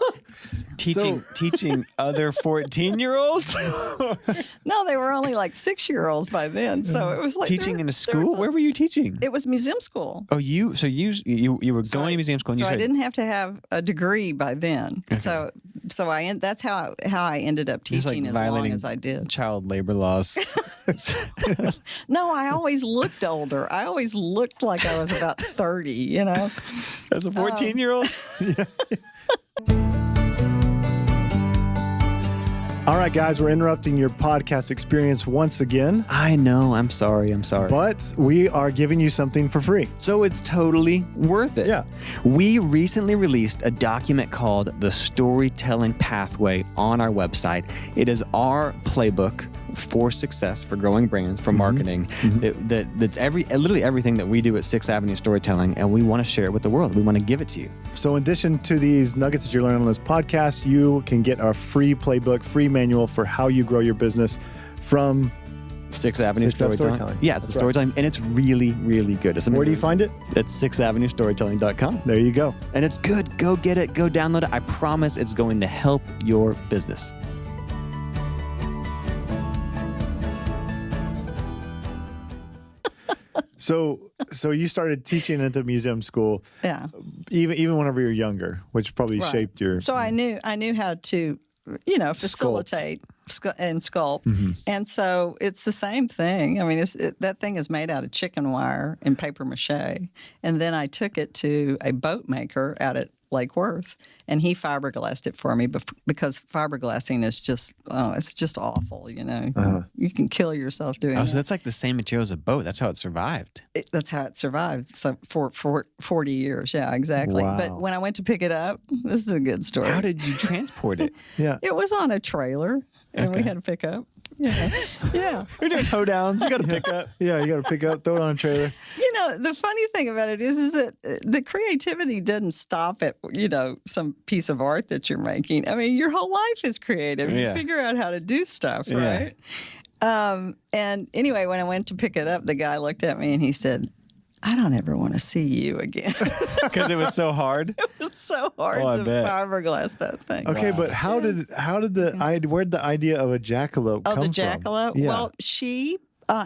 Teaching other 14-year-olds? No, they were only like 6-year-olds by then. So it was like Teaching in a school? Where were you teaching? It was museum school. Oh, you were going to museum school and you So I started. didn't have to have a degree by then. Okay. So that's how I ended up It's like teaching as long violating as I did. child labor laws. No, I always looked older. I always looked like I was about 30, you know. As a 14-year-old? All right, guys, we're interrupting your podcast experience once again, I know. I'm sorry. but we are giving you something for free. So it's totally worth it. Yeah. We recently released a document called The Storytelling Pathway on our website. It is our playbook for success, for growing brands, for marketing. That's literally everything that we do at 6th Avenue Storytelling, and we want to share it with the world. We want to give it to you. So in addition to these nuggets that you're learning on this podcast, you can get our free playbook, free manual for how you grow your business from 6th Avenue 6th Ave Storytelling. Storytelling. Yeah, it's the That's right. storytelling, and it's really, really good. Where do you find it? It's 6thAvenueStorytelling.com. There you go. And it's good. Go get it. Go download it. I promise it's going to help your business. So you started teaching at the museum school, Yeah. even whenever you were younger, which probably Right. shaped your. So I knew how to, facilitate and sculpt, and so it's the same thing. I mean, that thing is made out of chicken wire and paper mache, and then I took it to a boat maker out at Lake Worth, and he fiberglassed it for me because fiberglassing is just it's just awful. You know, you can kill yourself doing Oh, that. so that's like the same material as a boat. That's how it survived. That's how it survived. So for 40 years, yeah, exactly. Wow. But when I went to pick it up, this is a good story. How did you transport it? Yeah. It was on a trailer, and we had to pick up. Yeah, yeah. We're doing hoedowns. You got to pick up. Yeah, you got to pick up, throw it on a trailer. You know, the funny thing about it is that the creativity doesn't stop at some piece of art that you're making. I mean, your whole life is creative. You Yeah. figure out how to do stuff, Yeah. right? And anyway, when I went to pick it up, the guy looked at me and he said, "I don't ever want to see you again." Because it was so hard. It was so hard Oh, I to bet. fiberglass that thing. Okay, but where'd the idea of a jackalope Oh, come the from? Jackalope? Yeah. Well, she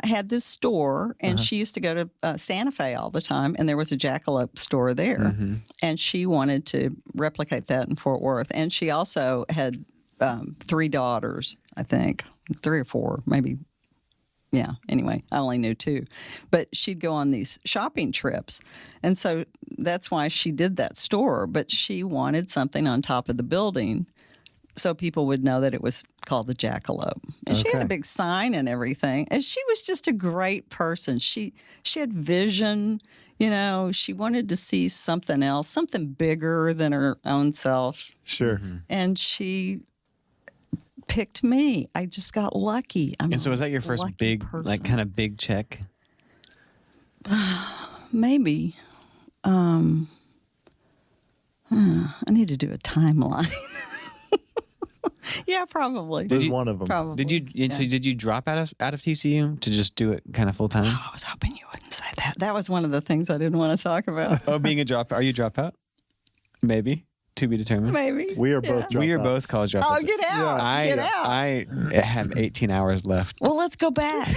had this store, and she used to go to Santa Fe all the time, and there was a Jackalope store there. And she wanted to replicate that in Fort Worth. And she also had 3 daughters, I think, 3 or 4, maybe. Yeah, anyway, I only knew 2. But she'd go on these shopping trips. And so that's why she did that store. But she wanted something on top of the building so people would know that it was called the Jackalope. And she had a Okay. big sign and everything. And she was just a great person. She had vision. You know, she wanted to see something else, something bigger than her own self. Sure. And she picked me. I just got lucky. And so was that your first big, like kind of big check? Maybe. I need to do a timeline. Yeah, probably. There's one of them. Probably. So did you drop out of TCU to just do it kind of full time? Oh, I was hoping you wouldn't say that. That was one of the things I didn't want to talk about. Oh, being a dropout. Are you a dropout? Maybe. To be determined. Maybe. We are both We are dropouts. both college dropouts. Oh, get out. Get out. I have 18 hours left. Well, let's go back.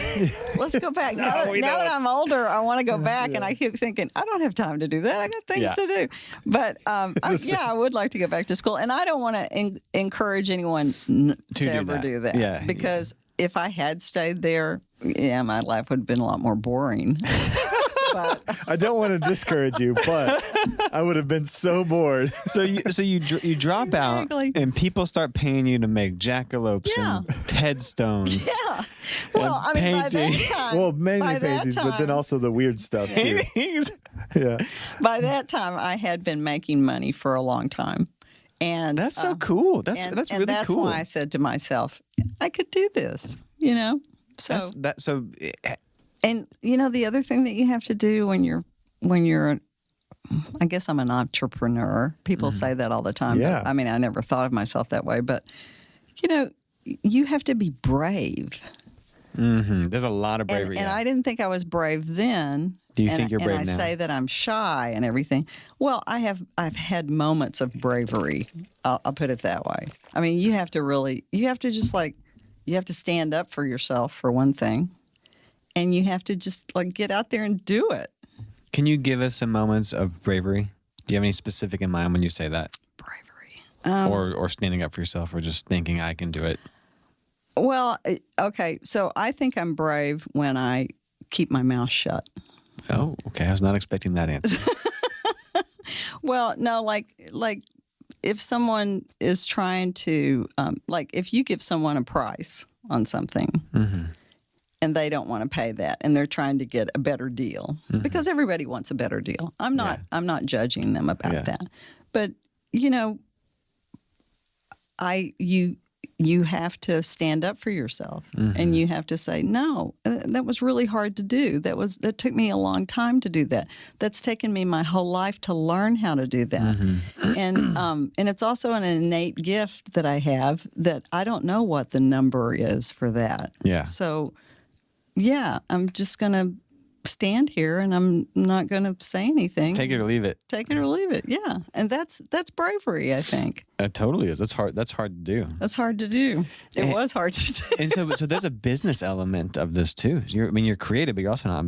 Let's go back. Now that I'm older, I want to go back, and I keep thinking, I don't have time to do that. I got things to do. But I would like to go back to school, and I don't want to encourage anyone to do ever that. do that. Yeah, because if I had stayed there, my life would have been a lot more boring. But I don't want to discourage you, but I would have been so bored. So you drop out, Exactly. and people start paying you to make jackalopes Yeah. and headstones. yeah, well, I mean, by that paintings. time, Well, mainly by that paintings, but then time- also the weird stuff too. Paintings. Yeah. by that time, I had been making money for a long time, and That's so cool. That's and really that's cool. why I said to myself, I could do this. You know, so and the other thing that you have to do when you're I guess I'm an entrepreneur. People say that all the time. Yeah. But, I mean, I never thought of myself that way, but you have to be brave. There's a lot of bravery. And I didn't think I was brave then. Do you think you're brave now? And I now? say that I'm shy and everything. Well, I've had moments of bravery. I'll put it that way. I mean, you have to just like, you have to stand up for yourself for one thing, and you have to just like get out there and do it. Can you give us some moments of bravery? Do you have any specific in mind when you say that? Bravery. Or standing up for yourself, or just thinking I can do it? Well, okay. So I think I'm brave when I keep my mouth shut. Oh, okay. I was not expecting that answer. Well, no, like if someone is trying to, like if you give someone a price on something and they don't want to pay that and they're trying to get a better deal because everybody wants a better deal. I'm not judging them about that. But, you know, you have to stand up for yourself and you have to say, no, that was really hard to do. That took me a long time to do that. That's taken me my whole life to learn how to do that. And it's also an innate gift that I have that I don't know what the number is for that. Yeah. So, yeah, I'm just going to stand here and I'm not going to say anything. Take it or leave it. Take it or leave it. Yeah. And that's bravery, I think. It totally is. That's hard to do. That's hard to do. It was hard to do. And so there's a business element of this too. You're creative, but you're also not.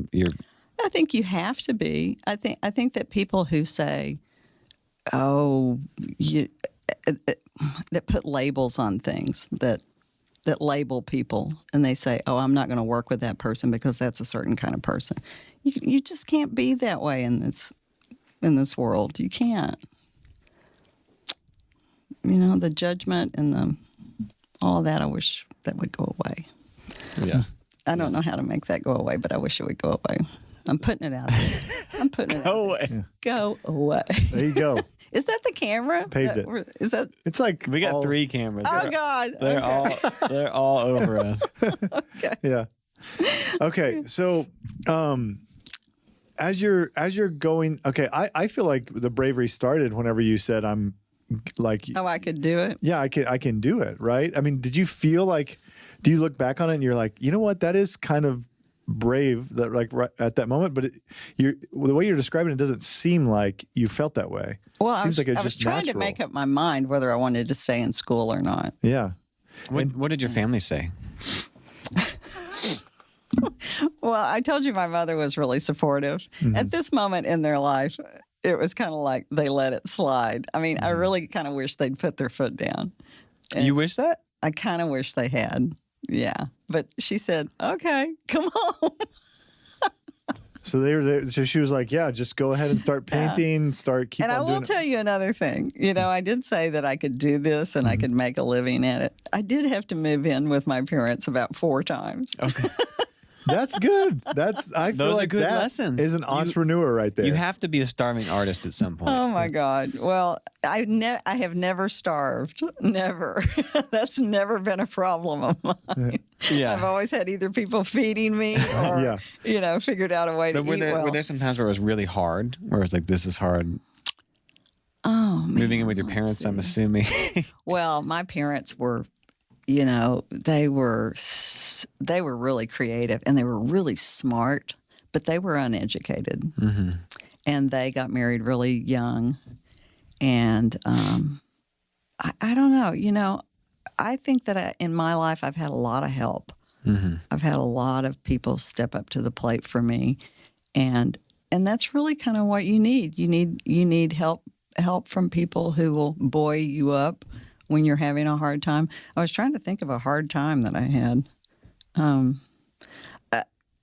I think you have to be. I think that people who say, "Oh, that put labels on things that label people, and they say, "Oh, I'm not going to work with that person because that's a certain kind of person." You just can't be that way in this world. You can't. You know, the judgment and all of that. I wish that would go away. Yeah. I don't know how to make that go away, but I wish it would go away. I'm putting it out there. I'm putting it Go out there. away. Go away. There you go. Is that the camera? Paved it. Is that? It's like We got all- 3 cameras. Oh God! They're all over us. Yeah. Okay. So, as you're going, okay, I feel like the bravery started whenever you said I'm like, Oh, I could do it. yeah, I can do it, right? I mean, did you feel like, do you look back on it and you're like, you know what, that is kind of brave that like right at that moment, but the way you're describing it doesn't seem like you felt that way. Well, Seems like it's I was just trying natural. to make up my mind whether I wanted to stay in school or not. Yeah. What did your family say? Well, I told you my mother was really supportive. At this moment in their life, it was kind of like they let it slide. I mean, I really kind of wish they'd put their foot down. You wish that? I kind of wish they had. Yeah. But she said, okay, come on. So they were there. So she was like, yeah, just go ahead and start painting, keep And on I doing will it. tell you another thing. You know, I did say that I could do this and I could make a living at it. I did have to move in with my parents about 4 times. Okay. That's good. I feel Those are like good that lessons. is an entrepreneur right there. You have to be a starving artist at some point. Oh my God! Well, I have never starved. Never. That's never been a problem of mine. Yeah. I've always had either people feeding me or figured out a way to But eat well. were there some times where it was really hard? Where it was like, this is hard? Oh man! Moving in with your parents, I'm assuming. Well, my parents were, you know, they were really creative and they were really smart, but they were uneducated. Mm-hmm. And they got married really young. And I don't know, you know, I think that in my life I've had a lot of help. Mm-hmm. I've had a lot of people step up to the plate for me. And that's really kind of what you need. You need help from people who will buoy you up when you're having a hard time. I was trying to think of a hard time that I had.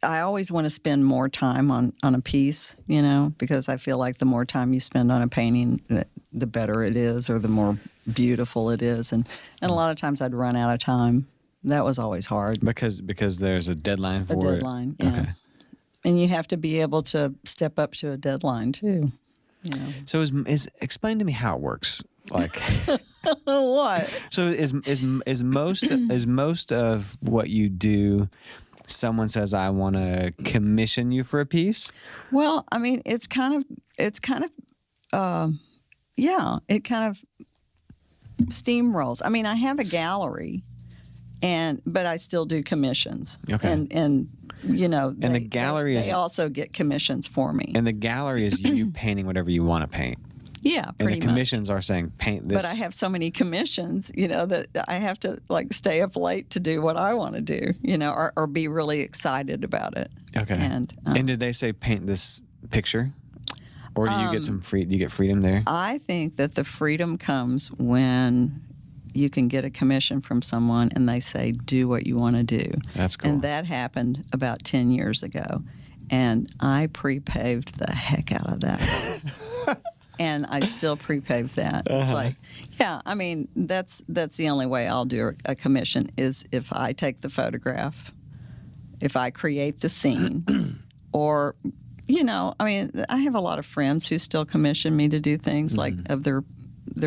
I always want to spend more time on a piece, you know, because I feel like the more time you spend on a painting, the better it is or the more beautiful it is. And a lot of times I'd run out of time. That was always hard. Because there's a deadline for A it. deadline, yeah. Okay. And you have to be able to step up to a deadline too. You know. So explain to me how it works. Like, What? so is most of what you do? Someone says, "I want to commission you for a piece." Well, I mean, it kind of steamrolls. I mean, I have a gallery, But I still do commissions. Okay. And the gallery they is- also get commissions for me. And the gallery is you painting whatever you want to paint. Yeah, And pretty the commissions are saying paint this. much. But I have so many commissions, that I have to like stay up late to do what I want to do, or be really excited about it. Okay. And did they say paint this picture, or do you get some free? Do you get freedom there? I think that the freedom comes when you can get a commission from someone and they say, do what you want to do. That's cool. And that happened about 10 years ago. And I pre-paved the heck out of that. And I still pre-paved that. It's like, yeah, I mean, that's the only way I'll do a commission is if I take the photograph, if I create the scene, or, I mean, I have a lot of friends who still commission me to do things like of their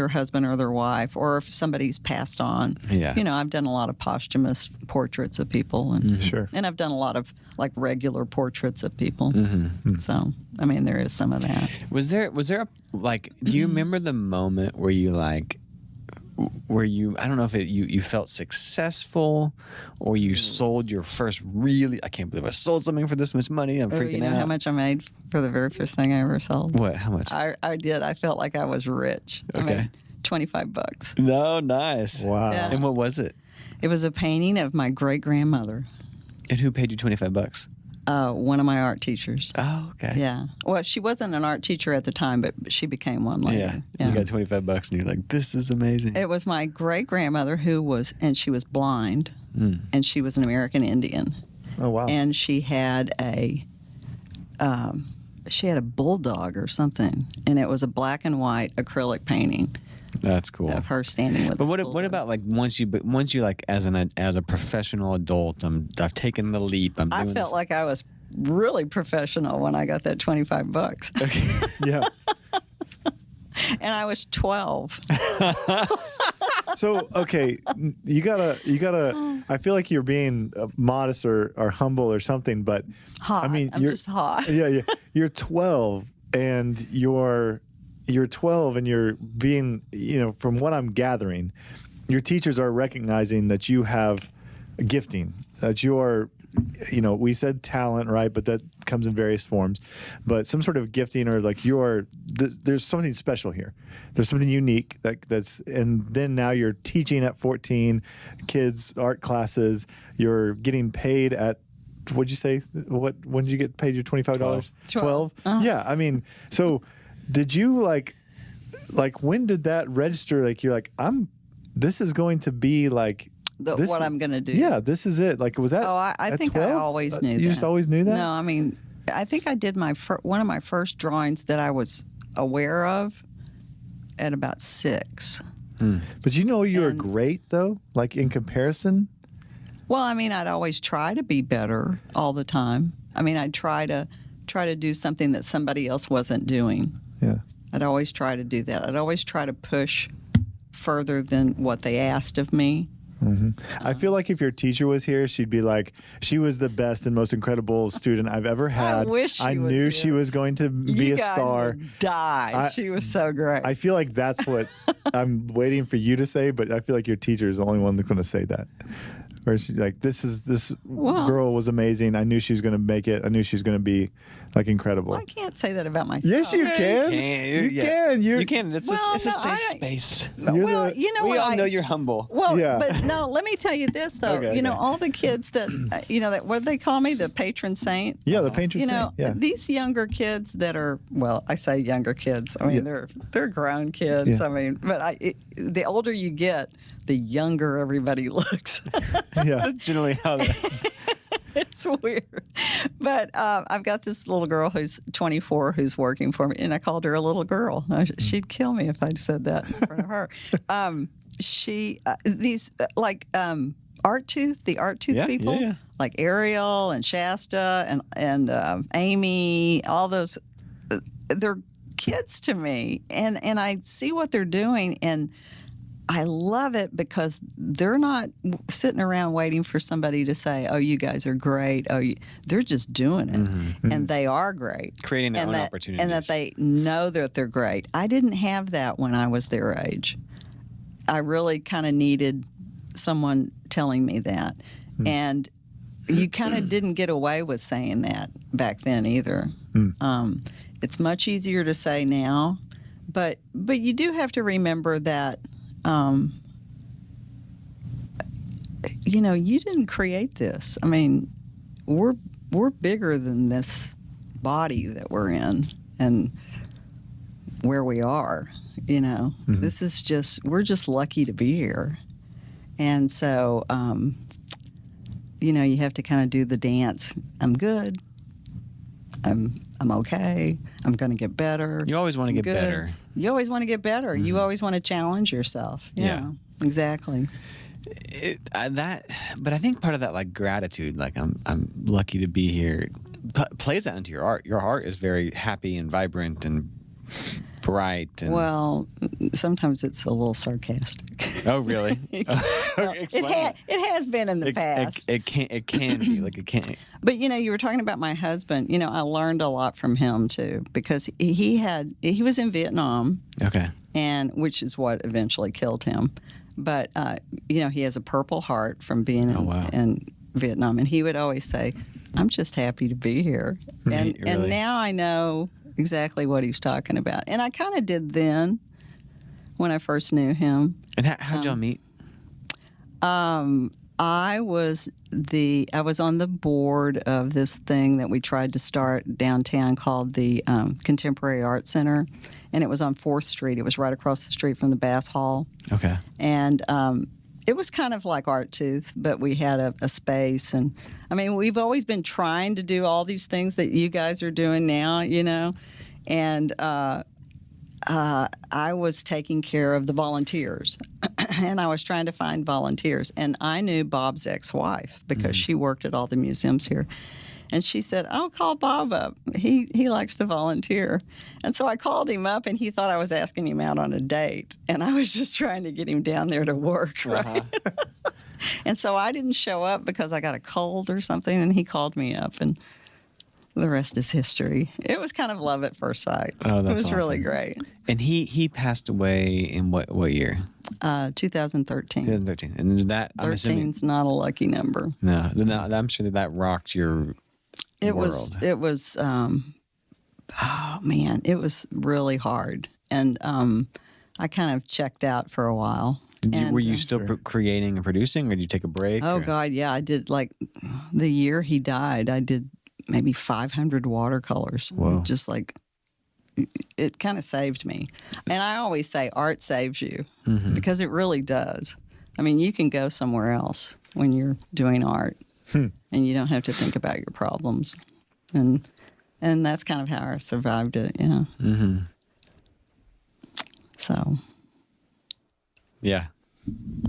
husband or their wife, or if somebody's passed on. Yeah. I've done a lot of posthumous portraits of people, and Sure. and I've done a lot of like regular portraits of people. So, I mean, there is some of that. Was there a, like, do you remember the moment where you I don't know if you felt successful, or you sold your first I can't believe I sold something for this much money. I'm freaking You know out. how much I made for the very first thing I ever sold? What? How much? I did. I felt like I was rich. I Okay. made $25. No, nice. Wow. Yeah. And what was it? It was a painting of my great grandmother, And who paid you $25? one of my art teachers. Oh, okay. Yeah. Well, she wasn't an art teacher at the time, but she became one later. Yeah. You got $25 and you're like, this is amazing. It was my great grandmother she was blind, and she was an American Indian, Oh, wow. and she had a bulldog or something, and it was a black and white acrylic painting That's cool. of her standing with. But this what bulldog. about like once you like as a professional adult, I've taken the leap. I'm I doing felt this. like I was really professional when I got that $25. Yeah. And I was 12. So, okay, you gotta. I feel like you're being modest or humble or something, but Hot. I mean, I'm you're just hot. Yeah. You're 12, and you're 12, and you're being. From what I'm gathering, your teachers are recognizing that you have gifting, that you're. We said talent, right? But that comes in various forms. But some sort of gifting, or like there's something special here. There's something unique that's, and then now you're teaching at 14 kids art classes. You're getting paid at, what'd you say? When did you get paid your $25? 12. Yeah, I mean, so did you like when did that register? Like you're like, this is going to be like. What I'm going to do. Yeah, this is it. Like, was that? Oh, I at think 12? I always knew that. You just always knew that? No, I mean, I think I did one of my first drawings that I was aware of at about 6. But you were great, though? Like, in comparison? Well, I mean, I'd always try to be better all the time. I mean, I'd try to do something that somebody else wasn't doing. Yeah. I'd always try to do that. I'd always try to push further than what they asked of me. I feel like if your teacher was here, she'd be like, she was the best and most incredible student I've ever had. I wish she was knew here. she was going to be You a guys star. would die. She was so great. I feel like that's what I'm waiting for you to say, but I feel like your teacher is the only one that's going to say that. Where she's like, this girl was amazing. I knew she was going to make it. I knew she was going to be like incredible. Well, I can't say that about myself. Yes, you can. You can. You can. It's Well, it's a no, safe I- space. Well, you know We what? all know you're humble. Well, Yeah. but no, let me tell you this though. Okay, okay. All the kids that that what do they call me, the patron saint? Yeah, the patron saint. Yeah. These younger kids that are, well, I say younger kids. I mean, they're grown kids. Yeah. I mean, but the older you get, the younger everybody looks. Yeah. That's generally how that. It's weird. But I've got this little girl who's 24 who's working for me, and I called her a little girl. She'd kill me if I'd said that in front of her. Art Tooth, the Art Tooth people, yeah. like Ariel and Shasta and Amy, all those, they're kids to me. And I see what they're doing, and I love it because they're not sitting around waiting for somebody to say, "Oh, you guys are great." They're just doing it, and they are great, Creating their own that, opportunities. and that they know that they're great. I didn't have that when I was their age. I really kind of needed someone telling me that. And you kind of didn't get away with saying that back then either. It's much easier to say now, but you do have to remember that, you didn't create this. I mean, we're bigger than this body that we're in and where we are. This is we're just lucky to be here. And so, you have to kind of do the dance. I'm good. I'm okay. I'm going to get better. You always want to get Good. better. You always want to get better. You always want to challenge yourself. Yeah. Exactly. But I think part of that, like gratitude, like I'm lucky to be here, plays out into your art. Your art is very happy and vibrant and bright. And, Well, sometimes it's a little sarcastic. oh, really? Explain. It has been in the past. It can be like it can. But you were talking about my husband. I learned a lot from him too, because he was in Vietnam, Okay. and which is what eventually killed him. But he has a Purple Heart from being in Vietnam, and he would always say, "I'm just happy to be here." And Really? now I know exactly what he's talking about, and I kind of did then when I first knew him. And how'd y'all meet? I was on the board of this thing that we tried to start downtown called the Contemporary Art Center, and it was on 4th Street. It was right across the street from the Bass Hall. Okay. And it was kind of like Art Tooth, but we had a space. And I mean, we've always been trying to do all these things that you guys are doing now, and I was taking care of the volunteers, and I was trying to find volunteers. And I knew Bob's ex-wife because she worked at all the museums here. And she said, "I'll call Bob up. He likes to volunteer." And so I called him up, and he thought I was asking him out on a date. And I was just trying to get him down there to work, right? And so I didn't show up because I got a cold or something, and he called me up, and the rest is history. It was kind of love at first sight. Oh, that's It was really awesome. great. And he passed away in what year? 2013. 2013. And that, I'm assuming, 13's not a lucky number. no, I'm sure that rocked your It world. was oh man, it was really hard. And I kind of checked out for a while. Were you still creating and producing, or did you take a break? Oh or? God, yeah, I did. Like the year he died, I did maybe 500 watercolors. Whoa. Just like, it kind of saved me. And I always say art saves you, because it really does. I mean, you can go somewhere else when you're doing art, and you don't have to think about your problems. And that's kind of how I survived it, yeah. So. Yeah.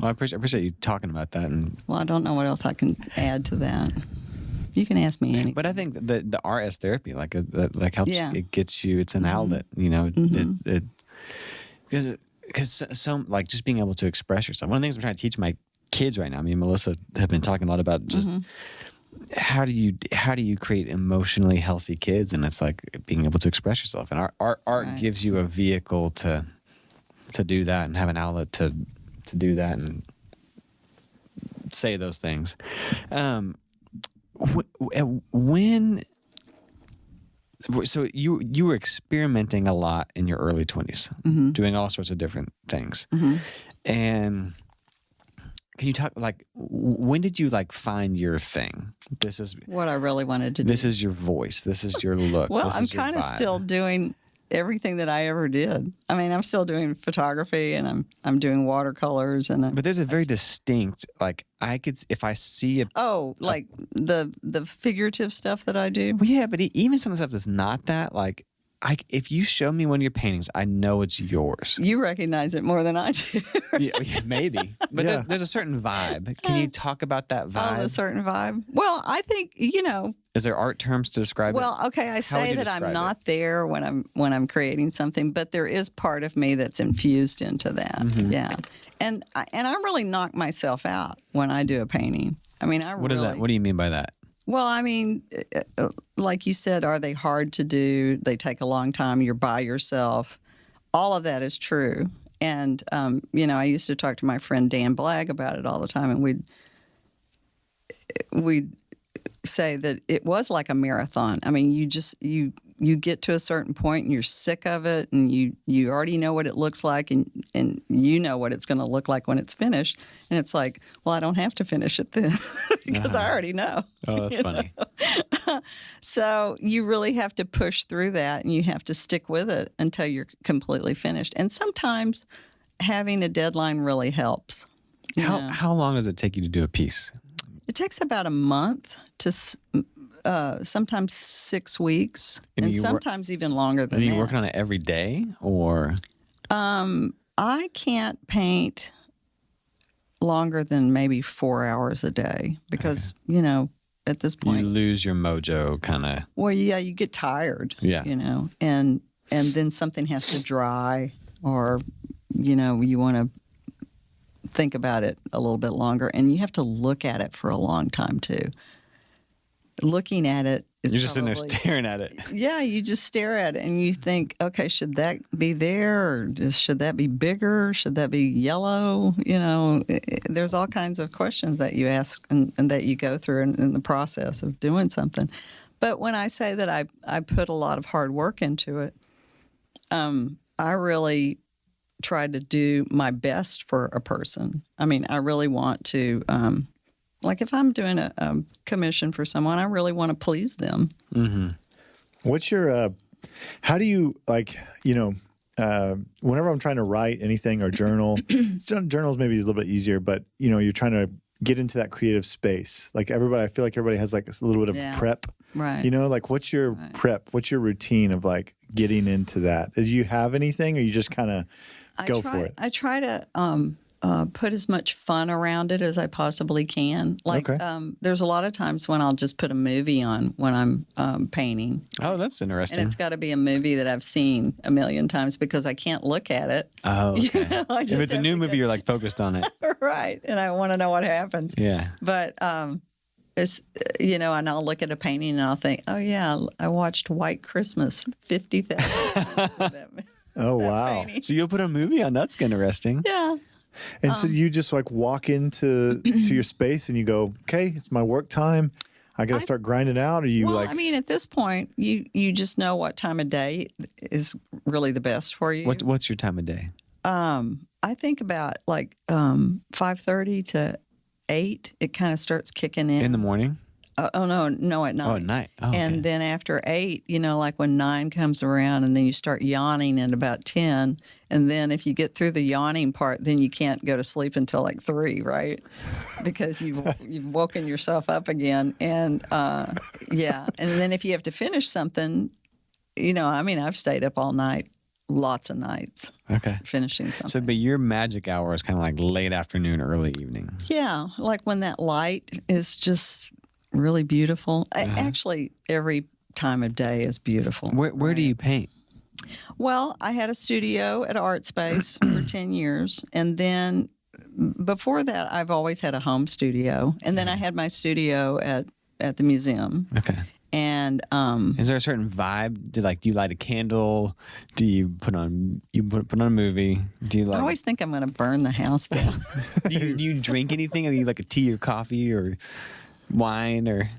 Well, I appreciate you talking about that. Well, I don't know what else I can add to that. You can ask me anything. But I think the art as therapy, like helps. Yeah. It gets you. It's an outlet. It because some like just being able to express yourself. One of the things I'm trying to teach my kids right now. Me and Melissa have been talking a lot about just how do you create emotionally healthy kids, and it's like being able to express yourself. And art Right. gives you a vehicle to do that and have an outlet to do that and say those things. When so you were experimenting a lot in your early 20s, doing all sorts of different things, and can you talk like when did you like find your thing? This is what I really wanted to do. this is your voice. This is your look. Well, this I'm is your kind of vibe. still doing everything that I ever did. I mean, I'm still doing photography, and I'm doing watercolors, and But there's a very distinct like I could if I see a like the figurative stuff that I do. well, yeah, but even some of the stuff that's not that like. If you show me one of your paintings, I know it's yours. You recognize it more than I do. Yeah, maybe. But Yeah. there's a certain vibe. Can you talk about that vibe? Oh, a certain vibe. Well, I think Is there art terms to describe it? Well, okay, I would say you that describe I'm it? not there when I'm creating something, but there is part of me that's infused into that. Mm-hmm. Yeah, and I really knock myself out when I do a painting. I mean, What is that? What do you mean by that? Well, I mean, like you said, are they hard to do? They take a long time. You're by yourself. All of that is true. And I used to talk to my friend Dan Blagg about it all the time, and we'd say that it was like a marathon. I mean, you get to a certain point and you're sick of it, and you already know what it looks like, and you know what it's going to look like when it's finished. And it's like, well, I don't have to finish it then because I already know. Oh, that's funny. So you really have to push through that, and you have to stick with it until you're completely finished. And sometimes having a deadline really helps. How long does it take you to do a piece? It takes about a month to sometimes 6 weeks, and sometimes even longer than that. Are you that. working on it every day, or? I can't paint longer than maybe 4 hours a day because, at this point. You lose your mojo, kind of. Well, yeah, you get tired. Yeah. And then something has to dry, or, you want to think about it a little bit longer, and you have to look at it for a long time too. Looking at it is You're just sitting there staring at it. Yeah, you just stare at it and you think, okay, should that be there, or should that be bigger? Should that be yellow? There's all kinds of questions that you ask and that you go through in the process of doing something. But when I say that I put a lot of hard work into it, I really try to do my best for a person. I mean, I really want to, like if I'm doing a commission for someone, I really want to please them. Mm-hmm. What's your, how do you, whenever I'm trying to write anything or journal, journals maybe a little bit easier, but, you're trying to get into that creative space. Like I feel like everybody has like a little bit of prep. Right. What's your prep? What's your routine of like getting into that? Do you have anything, or you just kind of go for it? I try to put as much fun around it as I possibly can. Like, there's a lot of times when I'll just put a movie on when I'm painting. Oh, that's interesting. And it's got to be a movie that I've seen a million times because I can't look at it. Oh, okay. If it's a new movie, you're like focused on it. Right. And I want to know what happens. Yeah. But, it's, and I'll look at a painting and I'll think, oh, yeah, I watched White Christmas 50,000 times. Oh, wow. Painting. So you'll put a movie on? That's interesting. Yeah. And so you just like walk into to your space and you go, okay, it's my work time. I got to start grinding out. Or you I mean, at this point, you just know what time of day is really the best for you. What's your time of day? I think about like 5:30 to 8. It kind of starts kicking in. In the morning? No, at night. Oh, at night. Oh, and okay. then after 8, like when 9 comes around, and then you start yawning at about 10. And then if you get through the yawning part, then you can't go to sleep until like 3, right? Because you've woken yourself up again. And yeah. And then if you have to finish something, I've stayed up all night, lots of nights. Okay. Finishing something. So, but your magic hour is kind of like late afternoon, early evening. Yeah. Like when that light is just really beautiful. Actually, every time of day is beautiful. Where do you paint? Well, I had a studio at Art Space for 10 years. And then before that, I've always had a home studio. And then I had my studio at the museum. Okay. And is there a certain vibe? Do you light a candle? Do you put on a movie? Do you I always think I'm going to burn the house down. do you drink anything? Are you like a tea or coffee or wine or?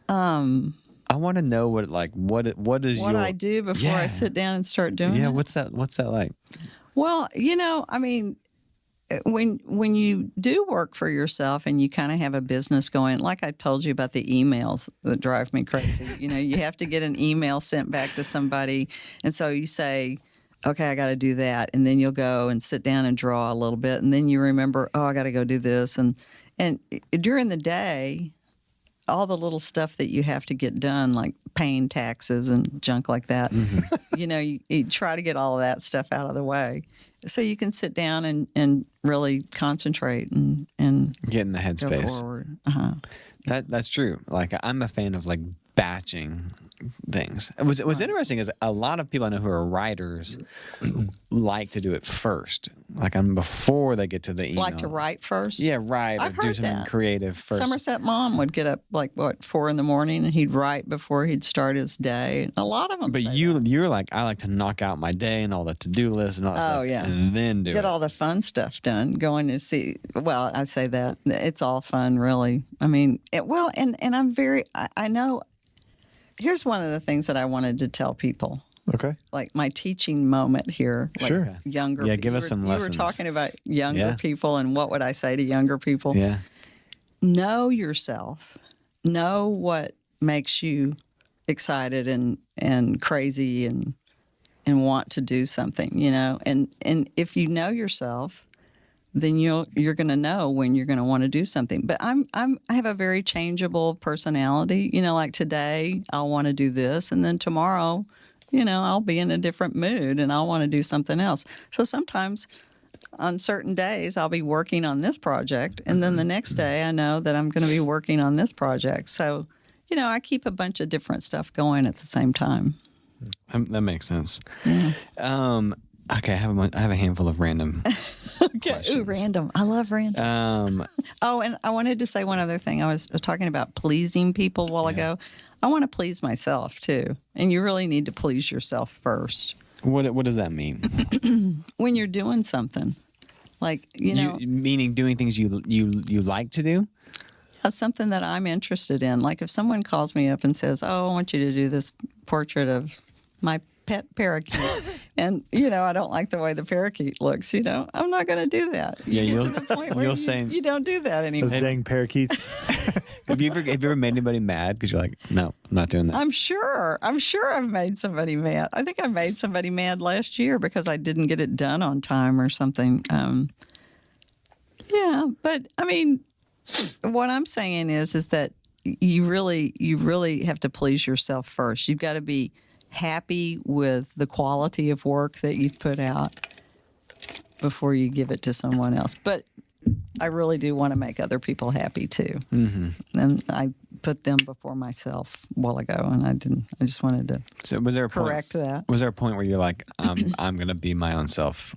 I want to know what is what I do before I sit down and start doing it. Yeah, what's that like? Well, I mean, when you do work for yourself and you kind of have a business going, like I told you about the emails that drive me crazy. You have to get an email sent back to somebody, and so you say, okay, I got to do that, and then you'll go and sit down and draw a little bit, and then you remember, oh, I got to go do this, and during the day, all the little stuff that you have to get done, like paying taxes and junk like that, you try to get all of that stuff out of the way so you can sit down and really concentrate and get in the headspace. Go forward. Uh-huh. That's true. Like I'm a fan of like batching things. It was interesting is a lot of people I know who are writers like to do it first, like before they get to the email. Like to write first? Yeah, right. I've or do heard something that. creative first. Somerset Mom would get up like 4 a.m. and he'd write before he'd start his day. A lot of them. But say you're like, I like to knock out my day and all the to-do lists and all that stuff, yeah. and then do get it. all the fun stuff done. Going to see. Well, I say that it's all fun, really. I mean, and I'm very. I know. Here's one of the things that I wanted to tell people. Okay. Like my teaching moment here. Like Sure. Younger. Yeah, give us some lessons. You were talking about younger Yeah. people and what would I say to younger people? Yeah. Know yourself. Know what makes you excited and crazy and want to do something, you know. And if you know yourself, then you're going to know when you're going to want to do something. But I have a very changeable personality. You know, like today I'll want to do this, and then tomorrow, you know, I'll be in a different mood and I'll want to do something else. So sometimes on certain days I'll be working on this project, and then the next day I know that I'm going to be working on this project. So, you know, I keep a bunch of different stuff going at the same time. That makes sense. Yeah. Okay, I have a handful of random. Okay. Ooh, questions. random. I love random. Oh, and I wanted to say one other thing. I was talking about pleasing people a while ago. I want to please myself too, and you really need to please yourself first What does that mean? when you're doing something. Like you know, Meaning doing things you like to do. something that I'm interested in. Like if someone calls me up and says, "Oh, I want you to do this portrait of my pet parakeet," and you know I don't like the way the parakeet looks, you know, I'm not going to do that. Yeah, You get you'll- to the point where you'll say- you don't do that anymore. Those dang parakeets. Have you ever made anybody mad because you're like, no, I'm not doing that? I'm sure I've made somebody mad. I think I made somebody mad last year because I didn't get it done on time or something. Yeah, but I mean, what I'm saying is that you really have to please yourself first. You've got to be happy with the quality of work that you've put out before you give it to someone else. But I really do want to make other people happy too. Mm-hmm. And I put them before myself a while ago, and I didn't. I just wanted to So was there a correct point, that. Was there a point where you're like, I'm going to be my own self?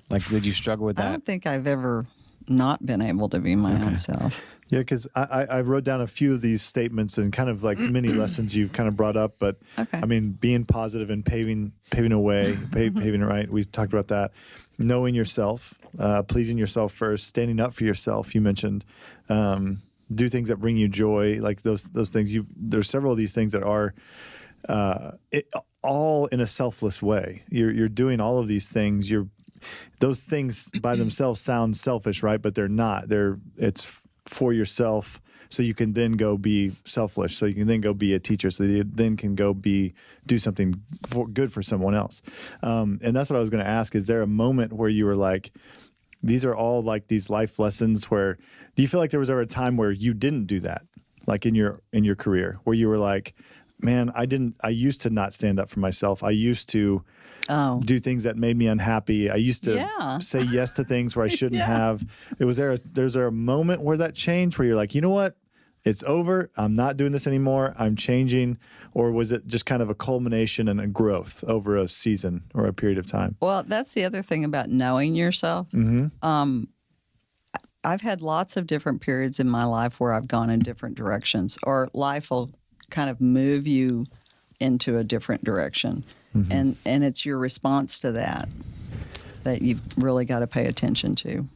Like, did you struggle with I that? don't think I've ever not been able to be my own self. Yeah, because I wrote down a few of these statements and kind of like mini lessons you've kind of brought up. But Okay. I mean, being positive and paving a way, paving it right. We talked about that. Knowing yourself, pleasing yourself first, standing up for yourself. You mentioned do things that bring you joy, like those things. There's several of these things that are all in a selfless way. You're doing all of these things. Those things by themselves sound selfish, right? But they're not. It's for yourself, so you can then go be selfish. So you can then go be a teacher. So you then can go do something good for someone else. And that's what I was going to ask. Is there a moment where you were like, these are all like these life lessons? Where do you feel like there was ever a time where you didn't do that, like in your career, where you were like, man, I used to not stand up for myself. I used to do things that made me unhappy. I used to say yes to things where I shouldn't have. There's there a moment where that changed, where you're like, you know what? It's over. I'm not doing this anymore. I'm changing. Or was it just kind of a culmination and a growth over a season or a period of time? Well, that's the other thing about knowing yourself. I've had lots of different periods in my life where I've gone in different directions, or life will kind of move you into a different direction. And it's your response to that you've really got to pay attention to.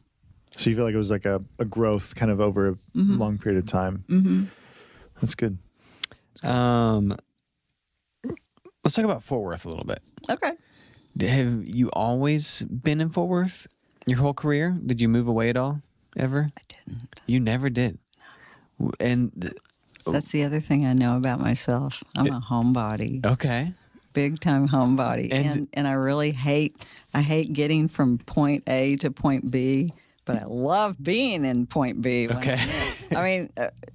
So you feel like it was like a growth kind of over a long period of time. Mm-hmm. That's good. Let's talk about Fort Worth a little bit. Okay. Have you always been in Fort Worth your whole career? Did you move away at all, ever? I didn't. You never did. And That's the other thing I know about myself. I'm a homebody. okay. Big time homebody. And I really hate getting from point A to point B, but I love being in point B. Okay. I mean,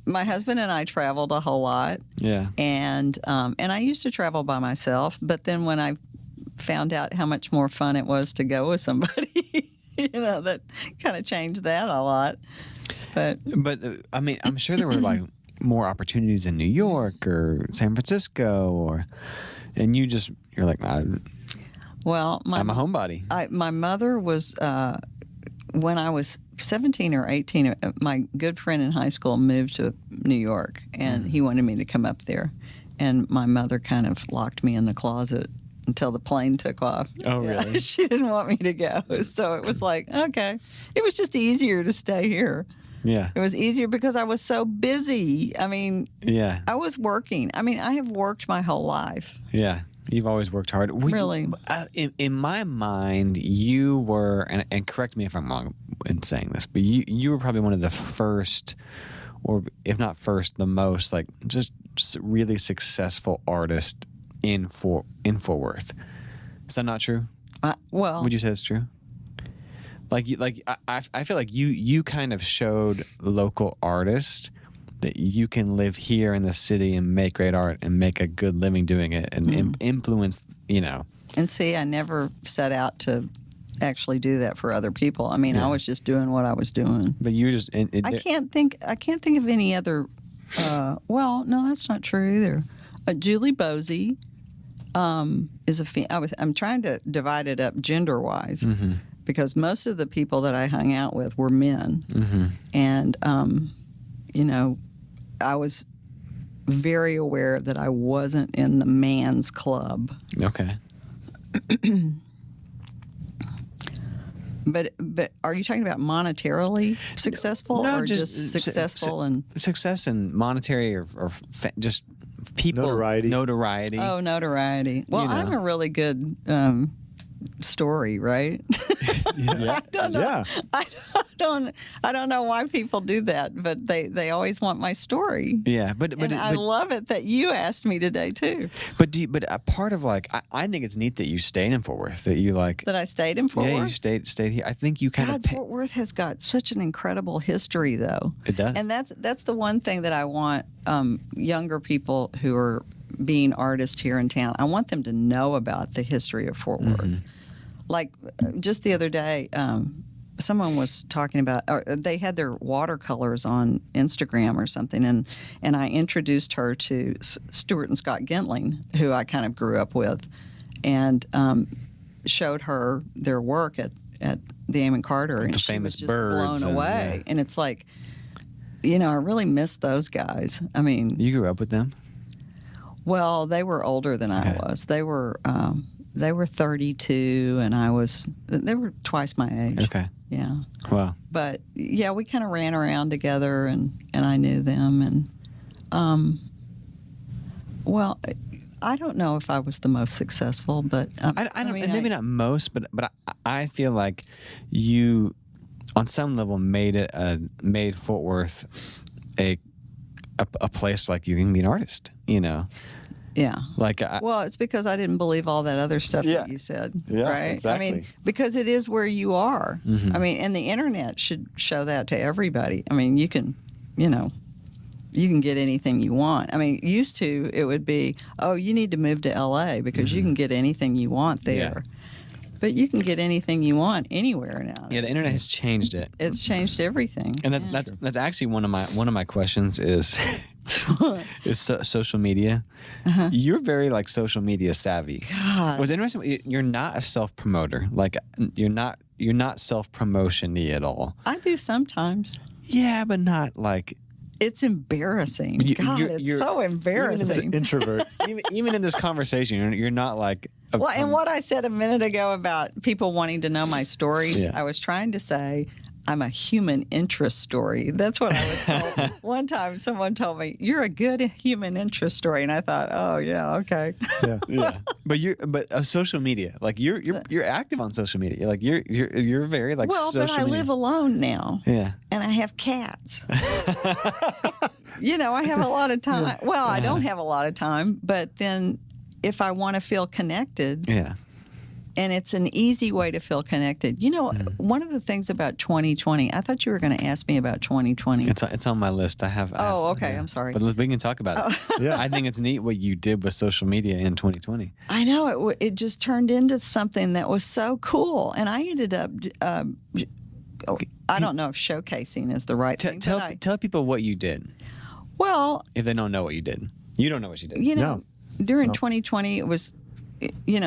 my husband and I traveled a whole lot. Yeah. And I used to travel by myself, but then when I found out how much more fun it was to go with somebody, that kind of changed that a lot. But I mean, I'm sure there were like more opportunities in New York or San Francisco, and you're like, Well, I'm a homebody. My mother was, when I was 17 or 18, my good friend in high school moved to New York, and he wanted me to come up there. And my mother kind of locked me in the closet until the plane took off. Oh, really? She didn't want me to go. So it was like, okay. It was just easier to stay here. Yeah. It was easier because I was so busy. I mean, I was working. I mean, I have worked my whole life. Yeah. You've always worked hard. Really? In my mind, you were, and correct me if I'm wrong in saying this, but you were probably one of the first, or if not first, the most, like, just really successful artist in Fort Worth. Is that not true? Well, Would you say it's true? I feel like you kind of showed local artists that you can live here in the city and make great art and make a good living doing it and influence, And see, I never set out to actually do that for other people. I mean, I was just doing what I was doing. But you just I can't think of any other. Well, no, that's not true either. Julie Bosey is I'm trying to divide it up gender wise because most of the people that I hung out with were men, and I was very aware that I wasn't in the man's club. Okay. But are you talking about monetarily successful or just successful and success and monetary or just people notoriety? Oh, notoriety. Well, I'm a really good story, right? Yeah. I don't know why people do that, but they always want my story. Yeah, but I love it that you asked me today too. But a part of I think it's neat that you stayed in Fort Worth. That you that I stayed in Fort Worth. Yeah, you stayed here. I think you kind of. Fort Worth has got such an incredible history, though. It does, and that's the one thing that I want younger people who are being artists here in town. I want them to know about the history of Fort Worth. Like just the other day, someone was talking about, or they had their watercolors on Instagram or something, and I introduced her to Stuart and Scott Gentling, who I kind of grew up with, and showed her their work at the Amon Carter, and the she famous was just birds blown away. Yeah. And it's like, I really miss those guys. I mean, you grew up with them? Well, they were older than I was. They were 32, and they were twice my age. Okay. Yeah. Wow. But yeah, we kind of ran around together, and I knew them, and well, I don't know if I was the most successful, but I don't. Maybe not most, but I feel like you, on some level, made Fort Worth a place like you can be an artist. Yeah. Well, it's because I didn't believe all that other stuff that you said. Yeah, right? exactly. I mean, because it is where you are. I mean, and the internet should show that to everybody. I mean, you can get anything you want. I mean, used to it would be, oh, you need to move to LA because you can get anything you want there. Yeah. But you can get anything you want anywhere now. Yeah, the internet has changed it. It's changed everything. And that's actually one of my questions is social media. You're very social media savvy. God. What's interesting, you're not a self-promoter. You're not self-promotion-y at all. I do sometimes. Yeah, but not it's embarrassing. It's so embarrassing. Even as an introvert. even in this conversation, you're not and what I said a minute ago about people wanting to know my stories, I was trying to say I'm a human interest story. That's what I was told. One time someone told me, you're a good human interest story. And I thought, oh, yeah, okay. Yeah. But social media, you're active on social media. You're very well, social but I live alone now. Yeah. And I have cats. I have a lot of time. Well, I don't have a lot of time, but then if I want to feel connected. Yeah. And it's an easy way to feel connected. One of the things about 2020, I thought you were going to ask me about 2020. It's on my list. I have. Okay. I'm sorry. But we can talk about it. Yeah. I think it's neat what you did with social media in 2020. I know. It just turned into something that was so cool. And I ended up, I don't know if showcasing is the right thing. Tell people what you did. Well, if they don't know what you did? You don't know what you did. you know, No. during No. 2020, it was,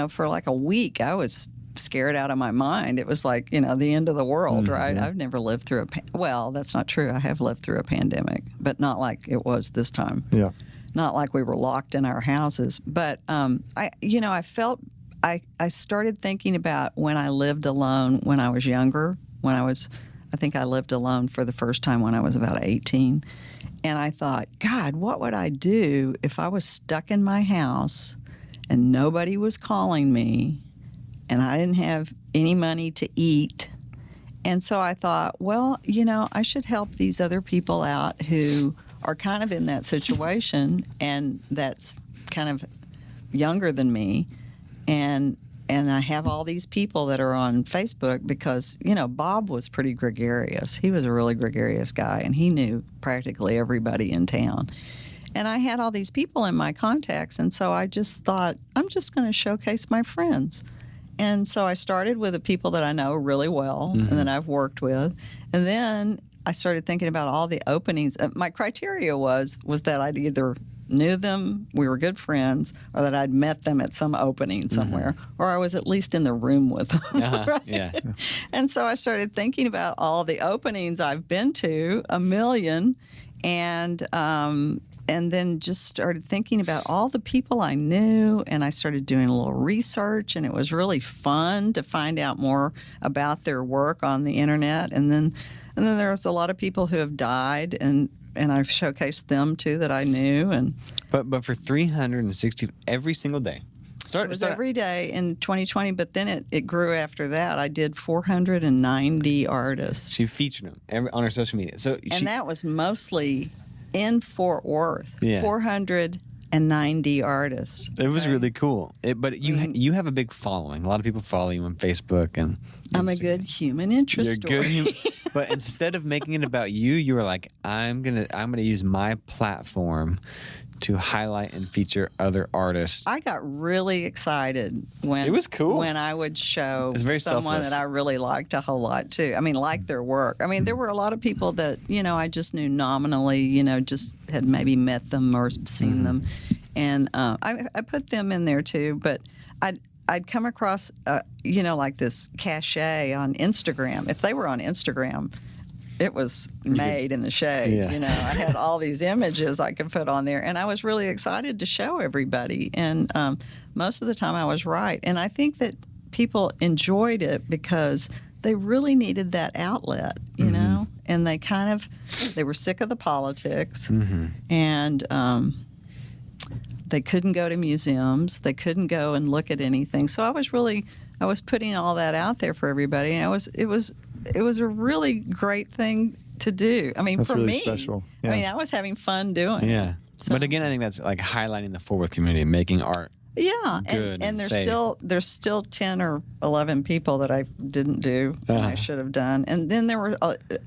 for like a week, I was scared out of my mind. It was like, the end of the world, right? I've never lived through well, that's not true. I have lived through a pandemic, but not like it was this time. Yeah. Not like we were locked in our houses. But I felt I started thinking about when I lived alone when I was younger. I think I lived alone for the first time when I was about 18. And I thought, God, what would I do if I was stuck in my house and nobody was calling me and I didn't have any money to eat? And so I thought, well, I should help these other people out who are kind of in that situation, and that's kind of younger than me. And I have all these people that are on Facebook because, Bob was pretty gregarious. He was a really gregarious guy, and he knew practically everybody in town. And I had all these people in my contacts, and so I just thought, I'm just going to showcase my friends. And so I started with the people that I know really well and that I've worked with. And then I started thinking about all the openings. My criteria was that I'd either knew them, we were good friends, or that I'd met them at some opening somewhere, or I was at least in the room with them. Right? Yeah. And so I started thinking about all the openings I've been to, 1 million, and then just started thinking about all the people I knew, and I started doing a little research, and it was really fun to find out more about their work on the internet. And then there was a lot of people who have died, and I've showcased them too that I knew. And But for 360 every single day. it was every day in 2020, but then it grew after that. I did 490 artists. She featured them on her social media. And that was mostly in Fort Worth. Yeah. 490 artists. It was right? really cool. But you have a big following. A lot of people follow you on Facebook and I'm a Instagram. good human interest You're story. good. But instead of making it about you were like, I'm gonna use my platform to highlight and feature other artists. I got really excited when It was cool. when I would show It's very someone selfless. that I really liked a whole lot too. I mean, liked their work. I mean, there were a lot of people that I just knew nominally. Just had maybe met them or seen them, and I put them in there too. But I'd come across like this cachet on Instagram. If they were on Instagram, it was made in the shade. Yeah. I had all these images I could put on there, and I was really excited to show everybody. And most of the time, I was right. And I think that people enjoyed it because they really needed that outlet, you know. And they were sick of the politics, and they couldn't go to museums. They couldn't go and look at anything. So I was putting all that out there for everybody, and it was a really great thing to do. I mean, That's for really me, special. Yeah. I mean, I was having fun doing it. Yeah. So- But again, I think that's like highlighting the Fort Worth community, making art. Yeah, Good and and safe. there's still 10 or 11 people that I didn't do and I should have done. And then there were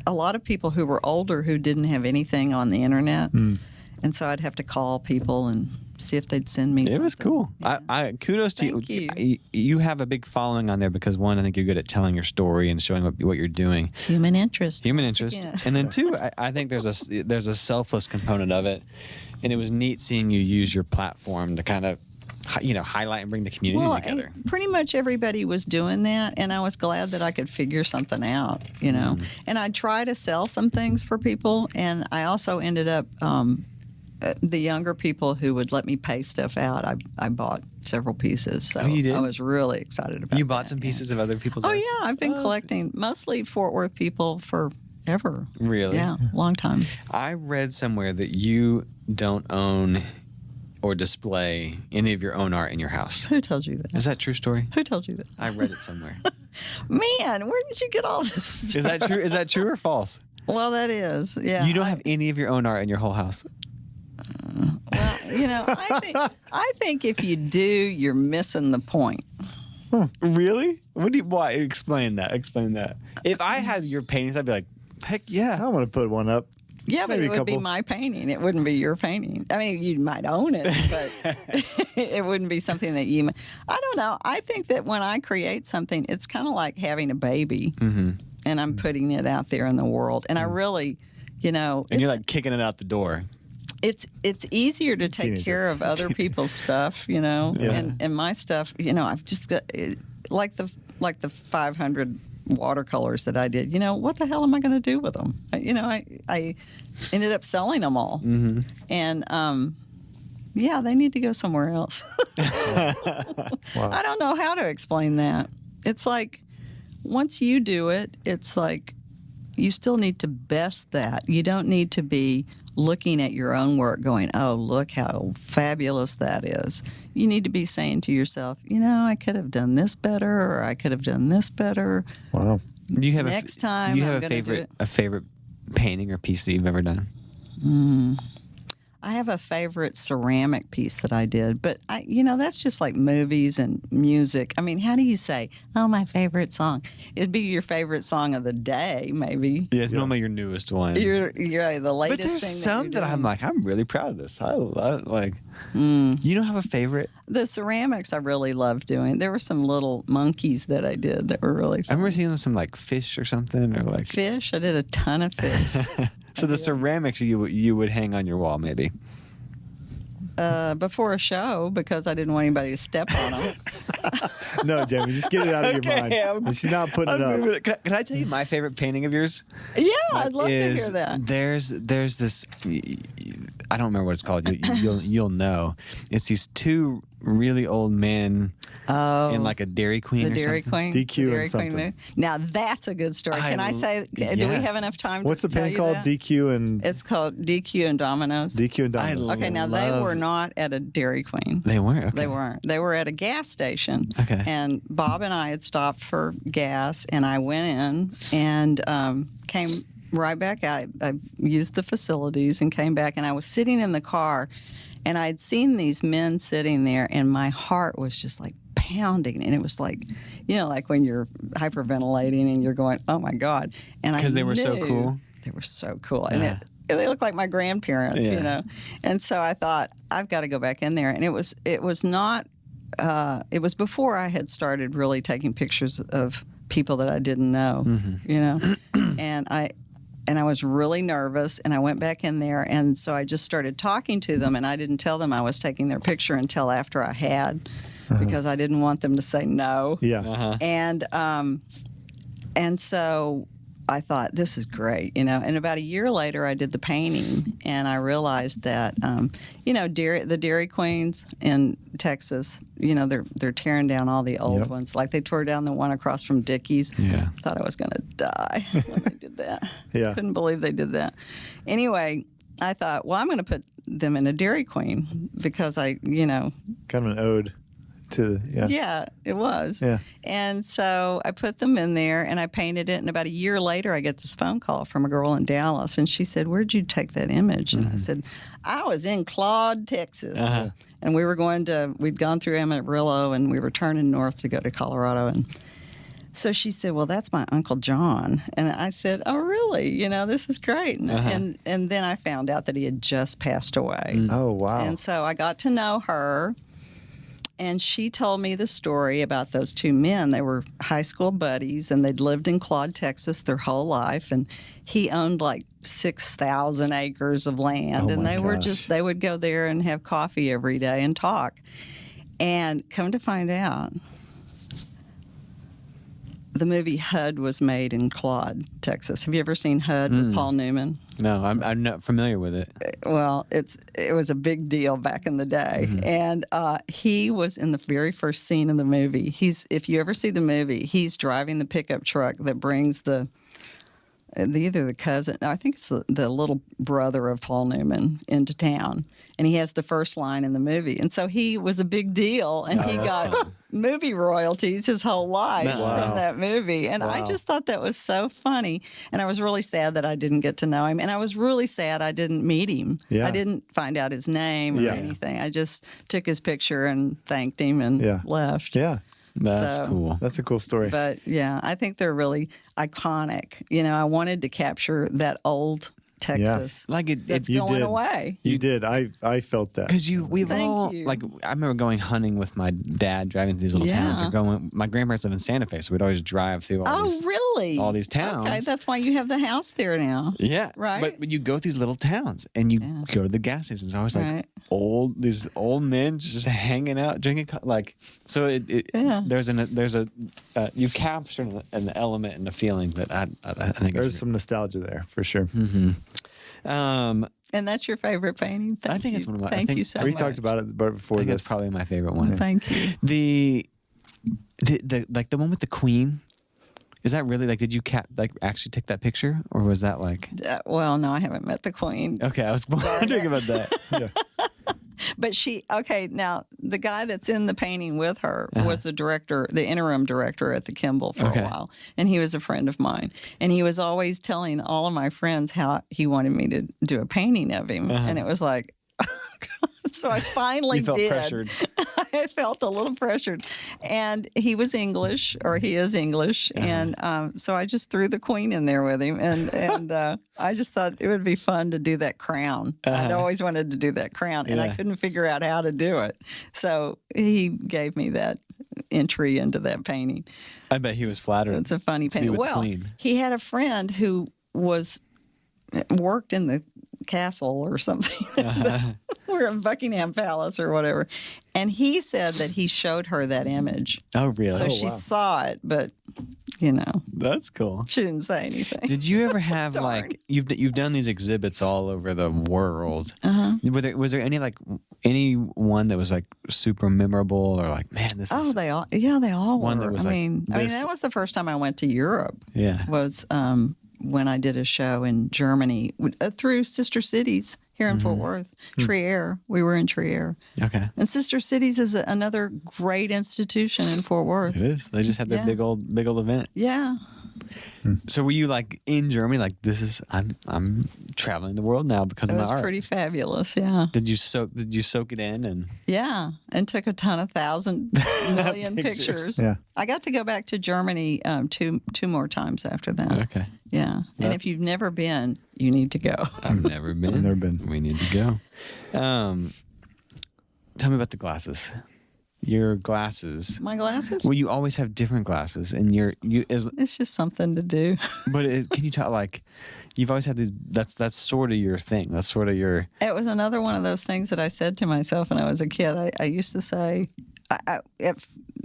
a lot of people who were older who didn't have anything on the internet, and so I'd have to call people and see if they'd send me. It was something. cool. Yeah. I kudos to Thank you. You have a big following on there because one, I think you're good at telling your story and showing what you're doing. Human interest. Human once interest, again. and then two, I think there's a selfless component of it, and it was neat seeing you use your platform to kind of highlight and bring the community together. And pretty much everybody was doing that, and I was glad that I could figure something out, And I'd try to sell some things for people, and I also ended up the younger people who would let me pay stuff out. I bought several pieces, so you did? I was really excited about. You bought that, some yeah. pieces of other people's Oh art? yeah, I've been collecting mostly Fort Worth people forever. Really? Yeah, long time. I read somewhere that you don't own or display any of your own art in your house. Who told you that? Is that a true story? Who told you that? I read it somewhere. Man, where did you get all this stuff? Is that true? Is that true or false? Well, that is. Yeah. You don't have any of your own art in your whole house. Well, I think if you do, you're missing the point. Really? Why? Explain that. Explain that. If I had your paintings, I'd be like, heck yeah. I'm going to put one up. Yeah, but Maybe it a would be couple. my painting. It wouldn't be your painting. I mean, you might own it, but it wouldn't be something that you. I don't know. I think that when I create something, it's kind of like having a baby, and I'm putting it out there in the world. And I really, And you're like kicking it out the door. it's easier to take Teenager. care of other people's stuff, you know, Yeah. and my stuff, you know, I've just got like the 500 watercolors that I did. You know, what the hell am I going to do with them? You know, I ended up selling them all, and yeah, they need to go somewhere else. Wow. I don't know how to explain that. It's like once you do it, it's like you still need to best that. You don't need to be looking at your own work going, oh, look how fabulous that is. You need to be saying to yourself, you know, I could have done this better, or I could have done this better. Wow. Do you have Next time Do you I'm have gonna do a favorite painting or piece that you've ever done? I have a favorite ceramic piece that I did, but you know, that's just like movies and music. I mean, how do you say, oh, my favorite song? It'd be your favorite song of the day, maybe. Yeah, it's normally your newest one. You're the latest But there's thing some that, that I'm like, I'm really proud of this. I like. Mm. You don't have a favorite? The ceramics I really love doing. There were some little monkeys that I did that were really I fun. remember seeing some like fish or something, or like. Fish. I did a ton of fish. So the ceramics you would hang on your wall, maybe. Before a show because I didn't want anybody to step on them. No, Jamie, just get it out of your Okay, mind. She's not putting it up. Can I tell you my favorite painting of yours? Yeah, I'd love to hear that. There's this. I don't remember what it's called. You'll know. It's these two really old men Oh, in like a Dairy Queen. the or Dairy something. Queen. DQ the Dairy and something. Queen movie. Now that's a good story. Can I say? Do we yes. have enough time? What's to the tell band you called? that? DQ and It's called DQ and Domino's. DQ and Domino's. Okay, now they were not at a Dairy Queen. They weren't. Okay. They weren't. They were at a gas station. Okay. And Bob and I had stopped for gas, and I went in and came right back out. I used the facilities and came back, and I was sitting in the car, and I'd seen these men sitting there, and my heart was just like pounding, and it was like, you know, like when you're hyperventilating and you're going, oh my God. And I Because they were so knew cool? They were so cool. And Yeah. they look like my grandparents, Yeah. you know. And so I thought, I've got to go back in there. And it was not, it was before I had started really taking pictures of people that I didn't know, you know. And I was really nervous, and I went back in there, and so I just started talking to them, and I didn't tell them I was taking their picture until after I had, because I didn't want them to say no. Yeah. And so I thought, this is great, you know. And about a year later, I did the painting, and I realized that, you know, the Dairy Queens in Texas, you know, they're tearing down all the old Yep. ones. Like they tore down the one across from Dickey's. Yeah. I thought I was going to die when they did that. Yeah. Couldn't believe they did that. Anyway, I thought, well, I'm going to put them in a Dairy Queen because you know. Kind of an ode to Yeah, it was. Yeah. And so I put them in there and I painted it. And about a year later, I get this phone call from a girl in Dallas. And she said, where'd you take that image? And I said, I was in Claude, Texas. And we'd gone through Amarillo and we were turning north to go to Colorado. And so she said, well, that's my Uncle John. And I said, oh, really? You know, this is great. And then I found out that he had just passed away. Oh, wow. And so I got to know her. And she told me the story about those two men. They were high school buddies, and they'd lived in Claude, Texas their whole life. And he owned like 6,000 acres of land. Oh, and my they would go there and have coffee every day and talk. And come to find out, the movie HUD was made in Claude, Texas. Have you ever seen HUD with Paul Newman? No, I'm not familiar with it. Well, it was a big deal back in the day, and he was in the very first scene of the movie. If you ever see the movie, he's driving the pickup truck that brings either the cousin, I think it's the little brother of Paul Newman into town, and he has the first line in the movie, and so he was a big deal, and he got movie royalties his whole life from that movie, and I just thought that was so funny, and I was really sad that I didn't get to know him, and I was really sad I didn't meet him. Yeah. I didn't find out his name or anything. I just took his picture and thanked him and left. Yeah. That's So- cool. That's a cool story. But yeah, I think they're really iconic. You know, I wanted to capture that old Texas. Like That's You going did. away. You did. I felt that. because we've Thank all you. like I remember going hunting with my dad, driving through these little towns, or Yeah. going. My grandparents live in Santa Fe, so we'd always drive through all Oh, these. really? all these towns. Okay, that's why you have the house there now. Yeah, Right? But when you go to these little towns and you Yeah. go to the gas stations, I was like Right. these old men just hanging out, drinking. Like so, Yeah. there's a you capture an element and a feeling that I think There's is some nostalgia there for sure. And that's your favorite painting? Thank I think you. it's one of my- I Thank think- you so We much. talked about it before I think this. that's probably my favorite one. Thank you. The like the one with the queen. Is that really like? Did you actually take that picture, or was that like? Well, no, I haven't met the queen. Okay, I was wondering about that. Yeah. But now the guy that's in the painting with her was the director, the interim director at the Kimball for Okay. a while. And he was a friend of mine. And he was always telling all of my friends how he wanted me to do a painting of him. And it was like, so I finally You felt did. pressured. I felt a little pressured. And he was English, or he is English. And so I just threw the queen in there with him. And I just thought it would be fun to do that crown. I'd always wanted to do that crown, and I Yeah. couldn't figure out how to do it. So he gave me that entry into that painting. I bet he was flattered. It's a funny to be painting. with the Well, queen. he had a friend who worked in the castle or something. We're in Buckingham Palace or whatever. And he said that he showed her that image. Oh, really? So she saw it, but, you know, That's cool. she didn't say anything. Did you ever have Darn. like you've done these exhibits all over the world? Uh-huh. Was there any one that was like super memorable or like man this Oh, is they all One were. that was I like mean, this- that was the first time I went to Europe. yeah Was when I did a show in Germany through Sister Cities here in Fort Worth, Trier. We were in Trier, okay and Sister Cities is another great institution in Fort Worth. it is they just had their Yeah. big old event. Yeah, So were you like in Germany like this is I'm traveling the world now because it of my was art? pretty fabulous. Yeah, Did you soak it in and yeah, and took a ton of 1,000 million Pictures. pictures. Yeah. I got to go back to Germany two more times after that. okay Yeah, and That's- if you've never been, you need to go. I've never been. I've never been. We need to go. Tell me about the glasses. Your glasses. My glasses? Well, you always have different glasses, and It's just something to do. But can you tell like you've always had these? That's sort of your thing. That's sort of your. It was another one of those things that I said to myself when I was a kid. I used to say,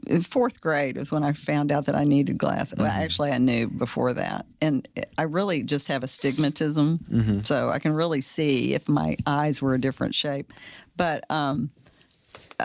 in fourth grade was when I found out that I needed glasses. Well, actually, I knew before that. And I really just have astigmatism, so I can really see if my eyes were a different shape. But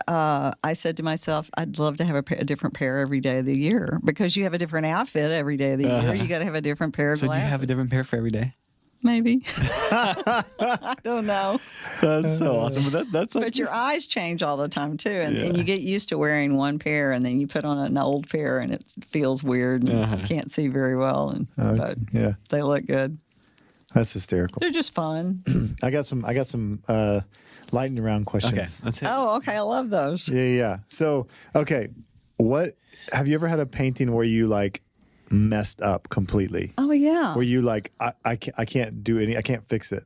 I said to myself, I'd love to have a different pair every day of the year, because you have a different outfit every day of the year. You got to have a different pair of So do glasses. you have a different pair for every day? Maybe. I don't know. That's so awesome. But that's like But your eyes change all the time too, and you get used to wearing one pair, and then you put on an old pair, and it feels weird, and you can't see very well. And but Yeah. they look good. That's hysterical. They're just fun. I got some lightning round questions. okay. Let's hit. Oh, okay, I love those. Yeah. So, okay, what have you ever had a painting where you like messed up completely? Oh yeah. Where you like I can't do any, I can't fix it.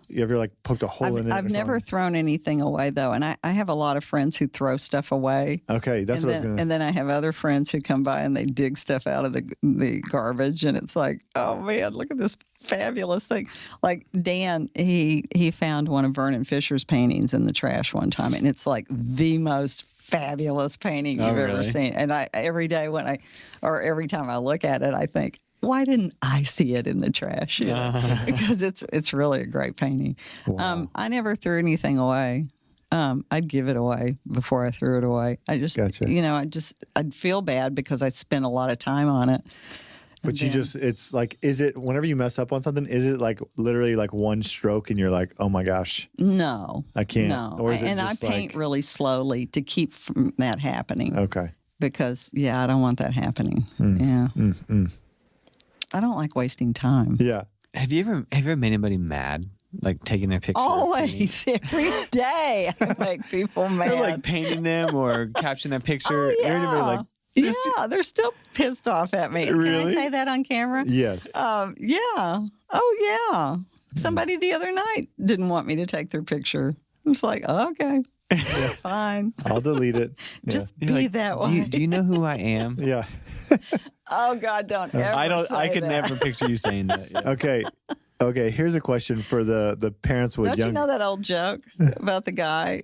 You ever like poked a hole in it? I've or never something? thrown anything away though, and I have a lot of friends who throw stuff away. Okay, that's and what then, I was gonna. And then I have other friends who come by and they dig stuff out of the garbage, and it's like, oh man, look at this fabulous thing. Like Dan, he found one of Vernon Fisher's paintings in the trash one time, and it's like the most fabulous painting you've ever really? seen. And every time I look at it, I think, why didn't I see it in the trash? You know? Because it's really a great painting. Wow. I never threw anything away. I'd give it away before I threw it away. I just, Gotcha. I'd feel bad because I spent a lot of time on it. But you then- just, it's like, is it, whenever you mess up on something, is it like literally like one stroke and you're like, oh my gosh, No, I can't? No, Or is it and just I paint like, really slowly to keep from that happening. okay. Because I don't want that happening. Yeah, I don't like wasting time. Yeah. Have you ever made anybody mad? Like taking their picture? or painting? Always, every day, I make people mad. Or like painting them or capturing their picture. Oh, Or anybody yeah. like Yeah, they're still pissed off at me. Can Really? I say that on camera? Yes. Yeah. Oh, yeah. Somebody the other night didn't want me to take their picture. I was like, okay, fine. I'll delete it. Just You're be like, that do way. you, do you know who I am? Yeah. Oh, God, don't ever I say could that. never picture you saying that. Yeah. Okay. Okay. Here's a question for the parents with Don't young. you know that old joke about the guy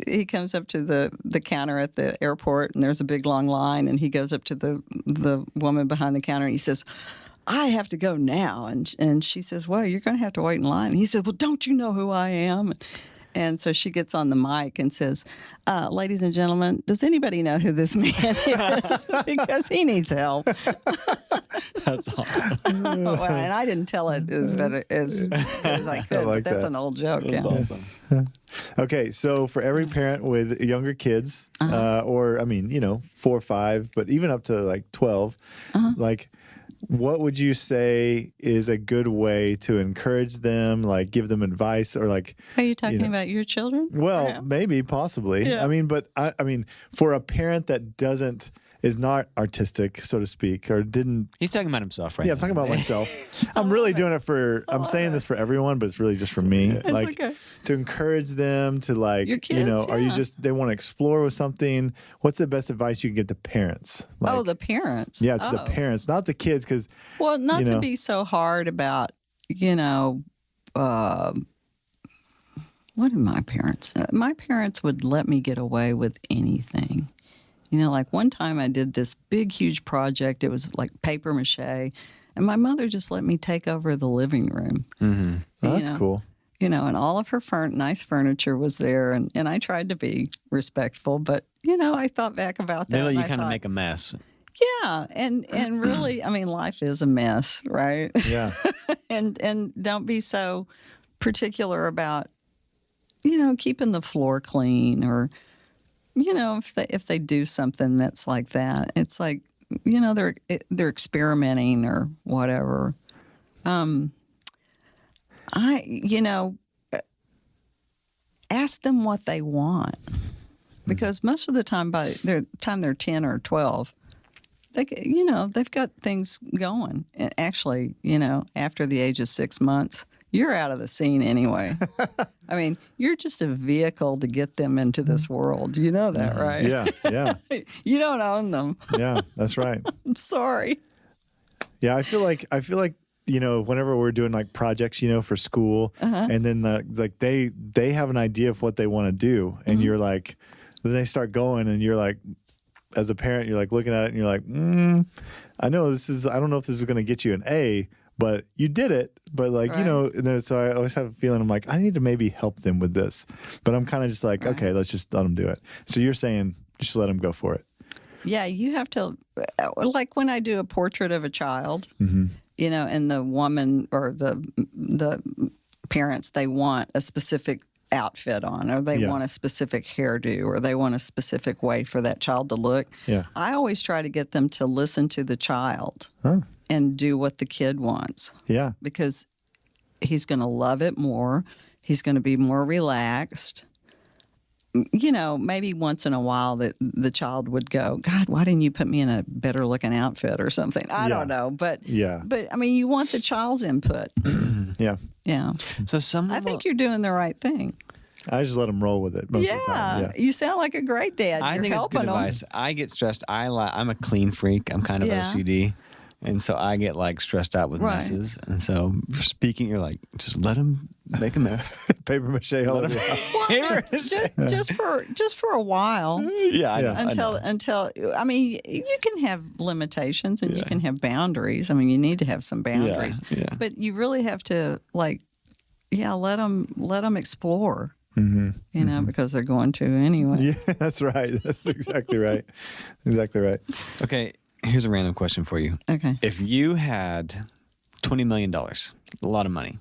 he comes up to the counter at the airport and there's a big long line and he goes up to the woman behind the counter and he says, I have to go now. And she says, well, you're going to have to wait in line. And he said, well, don't you know who I am? And so she gets on the mic and says, ladies and gentlemen, does anybody know who this man is? Because he needs help. That's awesome. Well, and I didn't tell it as better as I could. like but that's that. an old joke. That's Yeah. awesome. Okay, so for every parent with younger kids, or I mean, 4 or 5, but even up to like 12, like, what would you say is a good way to encourage them, like give them advice, or like? Are you talking know. about your children? Well, Perhaps? maybe, possibly. Yeah. I mean, but I mean, for a parent that is not artistic, so to speak, or didn't. He's talking about himself, right? Yeah, I'm talking about myself. I'm really doing it for. I'm saying this for everyone, but it's really just for me. Like okay. to encourage them to like, Your kids, are you yeah. just they want to explore with something? What's the best advice you can give to parents? Like, The parents. yeah, to the Oh. parents, not the kids, because Well, not you to know. be so hard about, what did my parents? My parents would let me get away with anything. Like one time I did this big, huge project. It was like paper mache, and my mother just let me take over the living room. Mm-hmm. Oh, that's cool. And all of her nice furniture was there, and I tried to be respectful, but I thought back about that. They let and you I kind of thought, make a mess. yeah, and really, I mean, life is a mess, right? Yeah, and don't be so particular about keeping the floor clean, or if they do something that's like that, it's like they're experimenting or whatever. Ask them what they want, because most of the time by the time they're 10 or 12, they've got things going. And actually, after the age of 6 months, you're out of the scene anyway. I mean, you're just a vehicle to get them into this world. You know that, right? yeah, You don't own them. yeah. That's right. I'm sorry. Yeah, I feel like whenever we're doing like projects, for school, and then like they have an idea of what they want to do, and you're like, then they start going, and you're like, as a parent, you're like looking at it, and you're like, I don't know if this is going to get you an A, but you did it. But like, Right. and then, so I always have a feeling I'm like, I need to maybe help them with this, but I'm kind of just like, okay, let's just let them do it. So you're saying just let them go for it. Yeah, you have to, like when I do a portrait of a child, and the woman or the parents, they want a specific outfit on, or they Yeah. want a specific hairdo, or they want a specific way for that child to look. Yeah. I always try to get them to listen to the child and do what the kid wants, Yeah. because he's going to love it more. He's going to be more relaxed. Maybe once in a while that the child would go, God, why didn't you put me in a better looking outfit or something? I don't know. But Yeah. but I mean, you want the child's input. Yeah. Yeah. So I think you're doing the right thing. I just let them roll with it most of the time. Yeah. You sound like a great dad. I You're think it's helping good them. advice. I get stressed. I'm a clean freak. I'm kind of Yeah. OCD. And so I get like stressed out with Right. messes. And so speaking, you're like, just let them make a mess. Paper mache all over. Well, I mean, just for a while. Yeah, I know. Until I mean, you can have limitations and you can have boundaries. I mean, you need to have some boundaries. Yeah. But you really have to let them explore. Because they're going to anyway. Yeah, that's right. That's exactly right. Exactly right. Okay, here's a random question for you. Okay. If you had $20 million, a lot of money,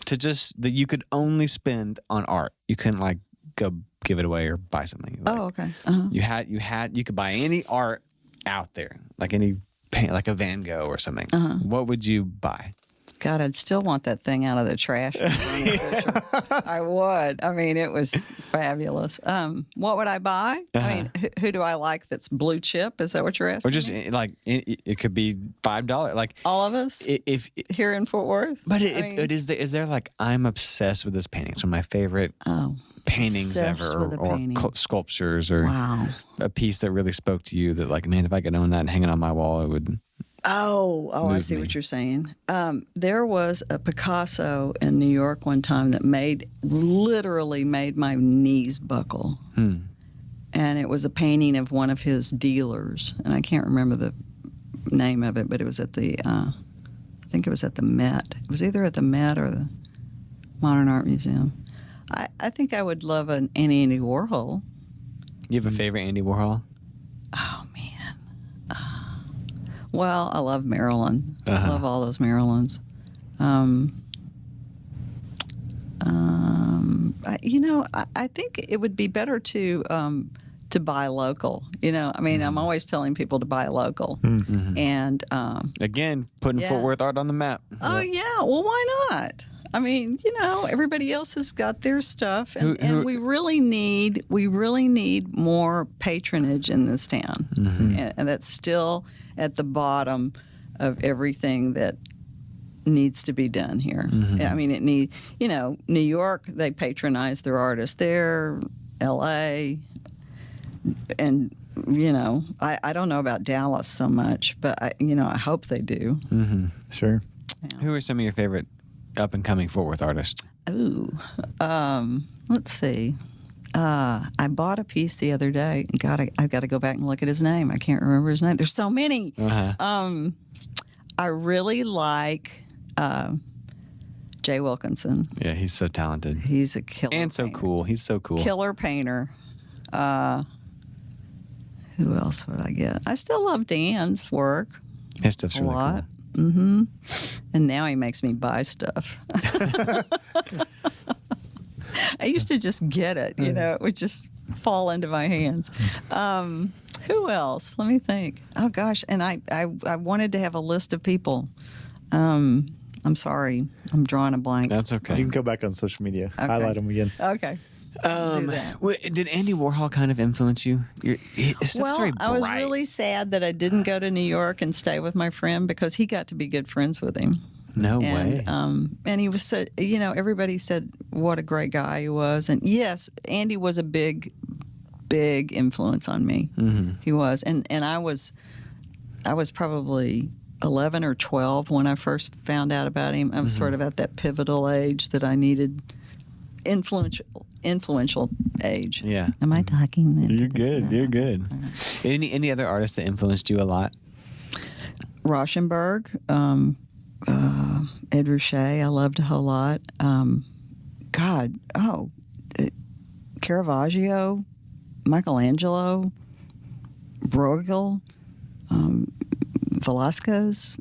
that you could only spend on art, you couldn't like go give it away or buy something. Like, Okay. Uh-huh. You could buy any art out there, like any paint, like a Van Gogh or something. Uh-huh. What would you buy? God, I'd still want that thing out of the trash. I would. I mean, it was fabulous. What would I buy? I mean, who do I like that's blue chip? Is that what you're asking? Or just me? like it could be $5. Like All of us if here in Fort Worth? but I mean, is there like I'm obsessed with this painting. It's one of my favorite paintings obsessed ever, with a or painting. sculptures, or Wow. a piece that really spoke to you. That like, man, if I could own that and hang it on my wall, it would. I Move see me. what you're saying. There was a Picasso in New York one time that literally made my knees buckle. And it was a painting of one of his dealers, and I can't remember the name of it, but it was at the, I think it was at the Met. It was either at the Met or the Modern Art Museum. I think I would love an Andy Warhol. You have a favorite Andy Warhol? Oh, man. Well, I love Marilyn. I love all those Marilyns. I think it would be better to buy local. I mean, I'm always telling people to buy local. And Again, putting Yeah. Fort Worth art on the map. oh yeah, well, why not? I mean, everybody else has got their stuff, and, and we really need more patronage in this town, and that's still at the bottom of everything that needs to be done here. I mean, New York, they patronize their artists there, L.A., and I don't know about Dallas so much, but I hope they do. Sure. Who are some of your favorite up and coming Fort Worth artists? Ooh, let's see. I bought a piece the other day. I've got to go back and look at his name. I can't remember his name. There's so many. I really like Jay Wilkinson. Yeah, he's so talented He's a killer and so painter. cool. He's so cool. Killer painter. Who else would I get? I still love Dan's work His stuff's a really lot. cool. And now he makes me buy stuff. I used to just get it, it would just fall into my hands. Who else? Let me think. Oh gosh, and I wanted to have a list of people. I'm sorry, I'm drawing a blank. That's You okay. can go back on social media. Highlight them again. Okay. Did Andy Warhol kind of influence you? His stuff's Well, very I was bright. really sad that I didn't go to New York and stay with my friend because he got to be good friends with him. No way. And he was so, everybody said what a great guy he was. And yes, Andy was a big influence on me. He was. And I was probably 11 or 12 when I first found out about him. I was sort of at that pivotal age that I needed influential age. Yeah. Am I talking? You're good. You're good. Any other artists that influenced you a lot? Rauschenberg, Ed Ruscha, I loved a whole lot. Caravaggio, Michelangelo, Bruegel, Velasquez,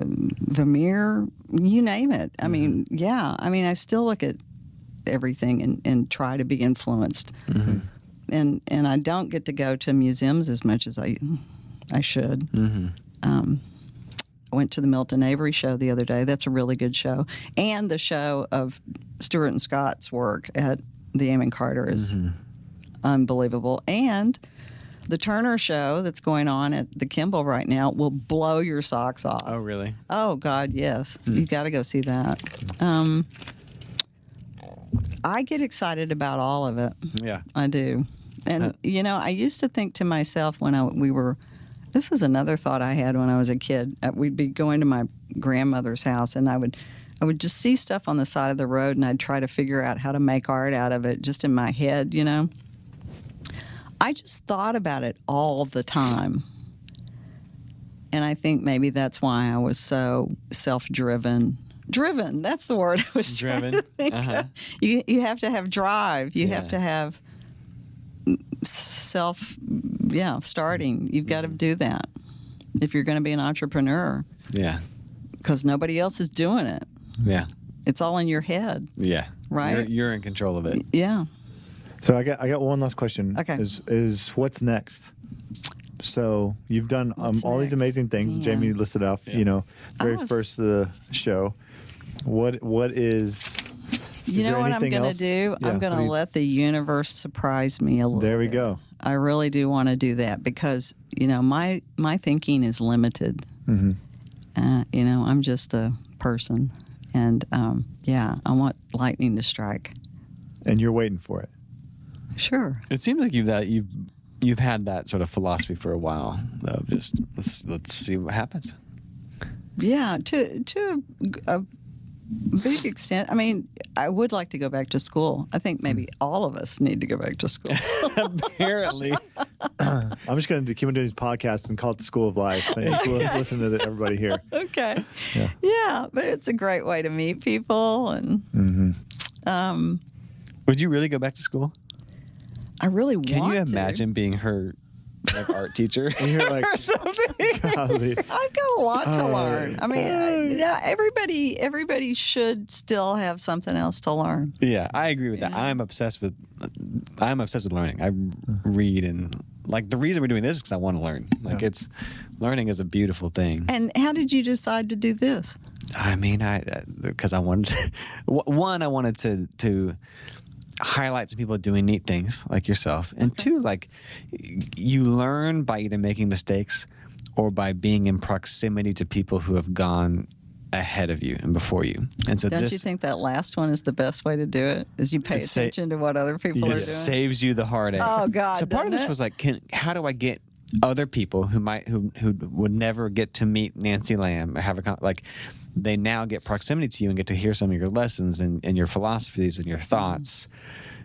Vermeer, you name it. I mean, I still look at everything and try to be influenced. And I don't get to go to museums as much as I should. I went to the Milton Avery show the other day. That's a really good show. And the show of Stewart and Scott's work at the Amon Carter is unbelievable. And the Turner show that's going on at the Kimball right now will blow your socks off. Oh, really? Oh, God, yes. You've got to go see that. I get excited about all of it. Yeah. I do. And, I used to think to myself this was another thought I had when I was a kid. We'd be going to my grandmother's house, and I would just see stuff on the side of the road, and I'd try to figure out how to make art out of it just in my head, I just thought about it all the time. And I think maybe that's why I was so self-driven. Driven, that's the word I was trying to think of. You have to have drive. You have to have starting. You've got to do that if you're going to be an entrepreneur. Yeah. Because nobody else is doing it. Yeah. It's all in your head. Yeah. Right? You're in control of it. Yeah. So I got one last question. Okay. Is what's next? So you've done What's all these next? amazing things. Yeah. Jamie listed off, Yeah. very was- first of the show. What is? You is know there what I'm anything going to else? do? Yeah, I'm going what to do you- let the universe surprise me a little There we bit. go. I really do want to do that because, my thinking is limited. Mm-hmm. I'm just a person. And, I want lightning to strike. And you're waiting for it. Sure. It seems like you've had that sort of philosophy for a while, though. Just let's see what happens. Yeah, to a big extent. I mean, I would like to go back to school. I think maybe all of us need to go back to school. Apparently. I'm just going to keep on doing these podcasts and call it the School of Life. And just listen to everybody here. Okay. Yeah. Yeah, but it's a great way to meet people, and Would you really go back to school? I really want to. Can you imagine being her art teacher? And you're like, or something? golly. I've got a lot to Oh, learn. I mean, everybody should still have something else to learn. Yeah, I agree with that. Yeah. I'm obsessed with learning. I read, and like the reason we're doing this is because I want to learn. Like learning is a beautiful thing. And how did you decide to do this? I mean, because I wanted to, one, I wanted to highlight some people doing neat things like yourself, and two, like you learn by either making mistakes or by being in proximity to people who have gone ahead of you and before you. And so Don't this you think that last one is the best way to do it? Is you pay It's attention to what other people are doing? saves you the heartache. Oh, God, So part of doesn't this it? was like, how do I get other people who would never get to meet Nancy Lamb or have they now get proximity to you and get to hear some of your lessons and your philosophies and your thoughts.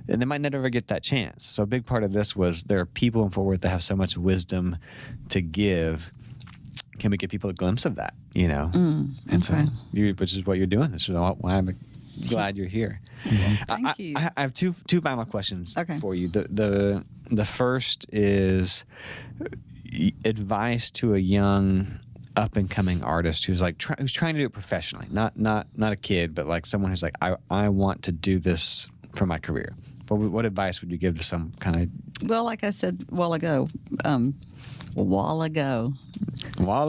And they might never get that chance. So a big part of this was there are people in Fort Worth that have so much wisdom to give. Can we get people a glimpse of that? And so which is what you're doing. This is why I'm glad you're here. Thank you. I have two final questions Okay. for you. The first is advice to a young up and coming artist who's like who's trying to do it professionally, not a kid, but like someone who's like I want to do this for my career. What advice would you give to some kind of? Well, like I said a while ago, A while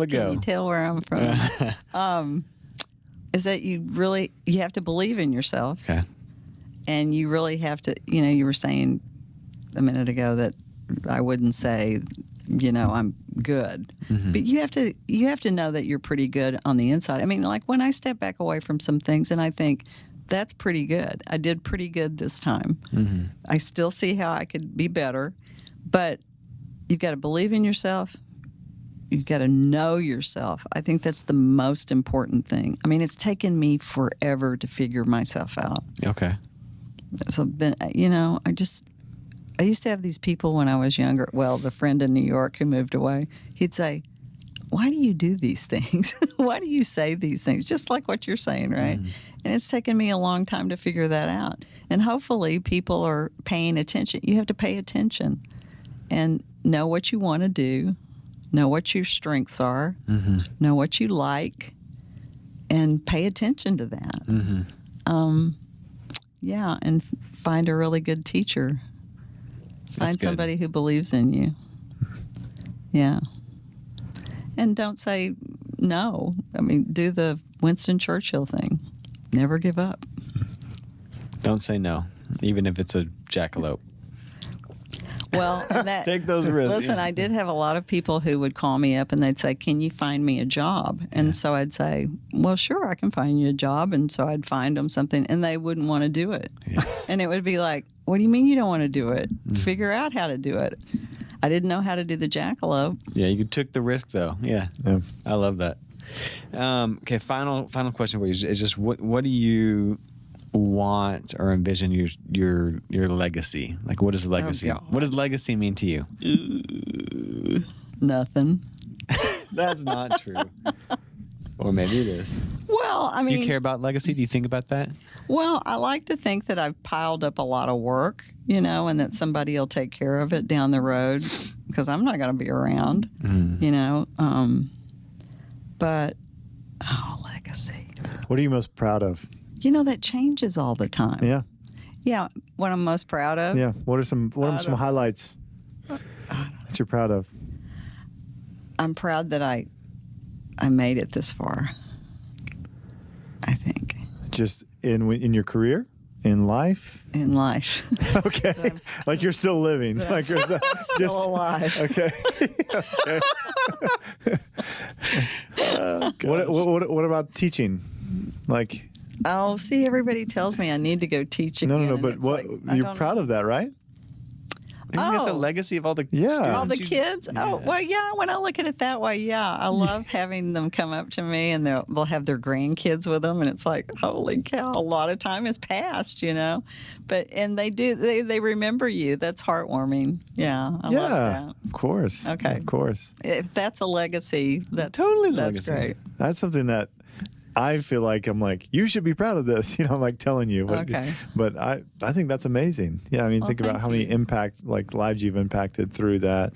can you tell where I'm from? Is that you have to believe in yourself. Okay. And you really have to, you were saying a minute ago that I wouldn't say, I'm good. Mm-hmm. But you have to know that you're pretty good on the inside. I mean, like when I step back away from some things and I think, that's pretty good. I did pretty good this time. Mm-hmm. I still see how I could be better, but you've got to believe in yourself. You've got to know yourself. I think that's the most important thing. I mean, it's taken me forever to figure myself out. Okay. So, I used to have these people when I was younger. Well, the friend in New York who moved away, he'd say, why do you do these things? Why do you say these things? Just like what you're saying, right? Mm-hmm. And it's taken me a long time to figure that out. And hopefully people are paying attention. You have to pay attention and know what you want to do, know what your strengths are, know what you like, and pay attention to that. And find a really good teacher. Find That's good. somebody who believes in you. Yeah. And don't say no. I mean, do the Winston Churchill thing. Never give up. Don't say no, even if it's a jackalope. Well, that, Take those risks. Listen, I did have a lot of people who would call me up and they'd say, can you find me a job? And so I'd say, well, sure, I can find you a job. And so I'd find them something and they wouldn't want to do it. Yeah. And it would be like, what do you mean you don't want to do it? Figure out how to do it. I didn't know how to do the jackalope. Yeah, you took the risk though. Yeah. I love that. Okay, final question for you is just what do you want or envision your legacy? Like, what is legacy? God. What does legacy mean to you? Nothing. That's not true. Or maybe it is. Well, I mean, Do you care about legacy? Do you think about that? Well, I like to think that I've piled up a lot of work, and that somebody will take care of it down the road because I'm not going to be around, But, legacy. What are you most proud of? That changes all the time. Yeah. Yeah, what I'm most proud of? Yeah. What are some highlights that you're proud of? I'm proud that I made it this far. I think Just in your career, in life. in life. Okay, like you're still living. Like you're Still alive. Okay. Okay. What about teaching? Like, Oh, see, everybody tells me I need to go teach again. no. and But it's what like, I you're don't proud know. of that, right? I think it's a Oh. legacy of all the Yeah. students All the you- kids? Oh, well, yeah, when I look at it that way, yeah. I love having them come up to me and they'll have their grandkids with them. And it's like, holy cow, a lot of time has passed, But, and they remember you. That's heartwarming. Yeah, I love that. Of course. Okay. Of course. If that's a legacy, that's Totally is a that's legacy. great. That's something that I feel like I'm like, you should be proud of this. I'm like telling you. But, Okay. But I think that's amazing. Yeah. I mean, think about thank how many you. lives you've impacted through that.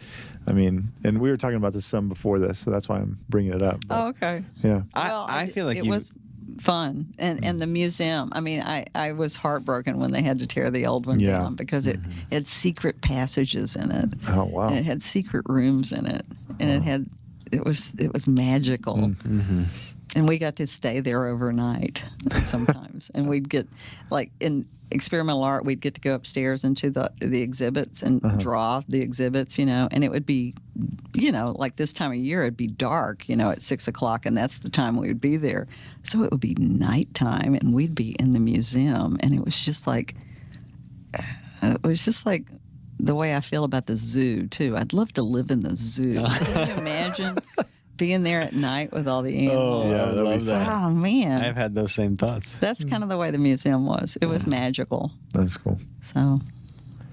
I mean, and we were talking about this some before this, so that's why I'm bringing it up. But, Oh, okay. Yeah. I feel like it was fun. And the museum, I mean, I was heartbroken when they had to tear the old one Yeah. down because it had secret passages in it. Oh, wow. And it had secret rooms in it. And it was magical. Mm-hmm. And we got to stay there overnight sometimes. And we'd get, like in experimental art, we'd get to go upstairs into the exhibits and draw the exhibits, and it would be, like this time of year, it'd be dark, at 6 o'clock, and that's the time we would be there. So it would be nighttime, and we'd be in the museum, and it was just like the way I feel about the zoo, too. I'd love to live in the zoo. Can you imagine being there at night with all the animals? yeah, I that'd be love that. Oh, man. I've had those same thoughts. That's kind of the way the museum was. It was magical. That's cool. So,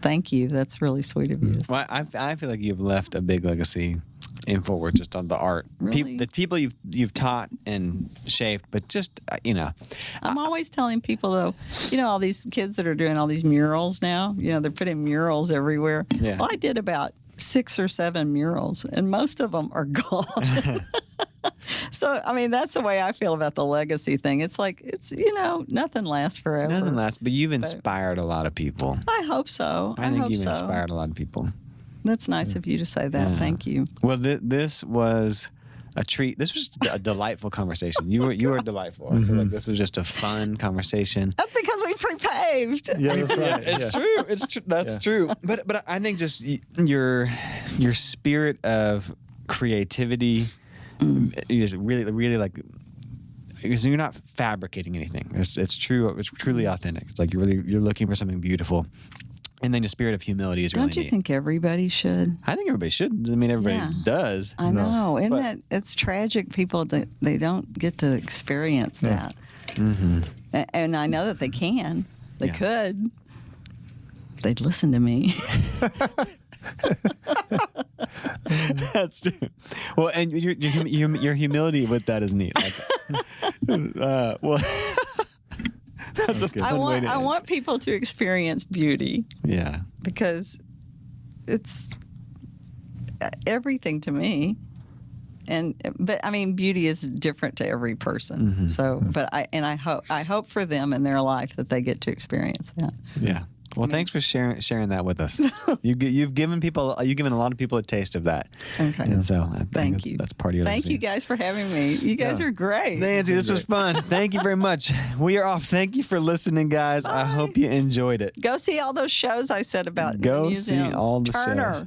thank you. That's really sweet of you. Well, I feel like you've left a big legacy in forward just on the art. Really? The people you've taught and shaped, but just I'm always telling people, though, all these kids that are doing all these murals now, they're putting murals everywhere. Yeah. Well, I did about 6 or 7 murals, and most of them are gone. So, I mean, that's the way I feel about the legacy thing. It's like, nothing lasts forever. nothing lasts. But you've inspired a lot of people. I hope so. I think hope you've so. inspired a lot of people. That's nice of you to say that. Yeah. Thank you. Well, this was a treat. This was a delightful conversation. You were delightful. I feel like this was just a fun conversation. That's because we pre-paved. Yeah, that's right. It's Yeah. true. It's true. That's true. But I think just your spirit of creativity is really like, because you're not fabricating anything. It's true. It's truly authentic. It's like you're looking for something beautiful, and then the spirit of humility is really Don't you neat. think everybody should? I think everybody should. I mean, everybody Yeah. does. I know. Isn't But- that it's tragic people that they don't get to experience that. Mm-hmm. And I know that they can. They Yeah. could. If they'd listen to me. That's true. Well, and your humility with that is neat. Like, well, that's a fun way to I end. want people to experience beauty Yeah. because it's everything to me. But I mean, beauty is different to every person. Mm-hmm. So, but I hope for them in their life that they get to experience that. Yeah. Well, thanks for sharing that with us. You've given a lot of people a taste of that. Okay. And so I think Thank you. that's part of your Thank legacy. you guys for having me. You guys are great. Nancy, this was fun. Thank you very much. We are off. Thank you for listening, guys. I hope you enjoyed it. Go see all those shows I said about in Go the see museums. all the Turner. shows.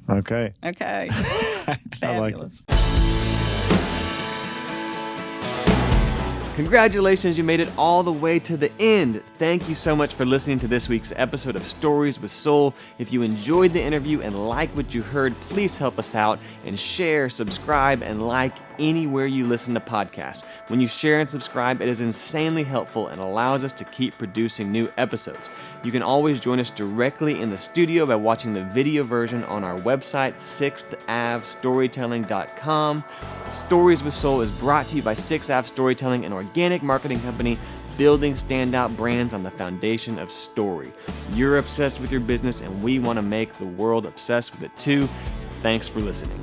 Okay. Okay. I like Fabulous. Congratulations, you made it all the way to the end. Thank you so much for listening to this week's episode of Stories with Soul. If you enjoyed the interview and like what you heard, please help us out and share, subscribe, and like anywhere you listen to podcasts. When you share and subscribe, it is insanely helpful and allows us to keep producing new episodes. You can always join us directly in the studio by watching the video version on our website, 6thAveStorytelling.com. Stories with Soul is brought to you by 6th Ave Storytelling, an organic marketing company building standout brands on the foundation of story. You're obsessed with your business, and we want to make the world obsessed with it too. Thanks for listening.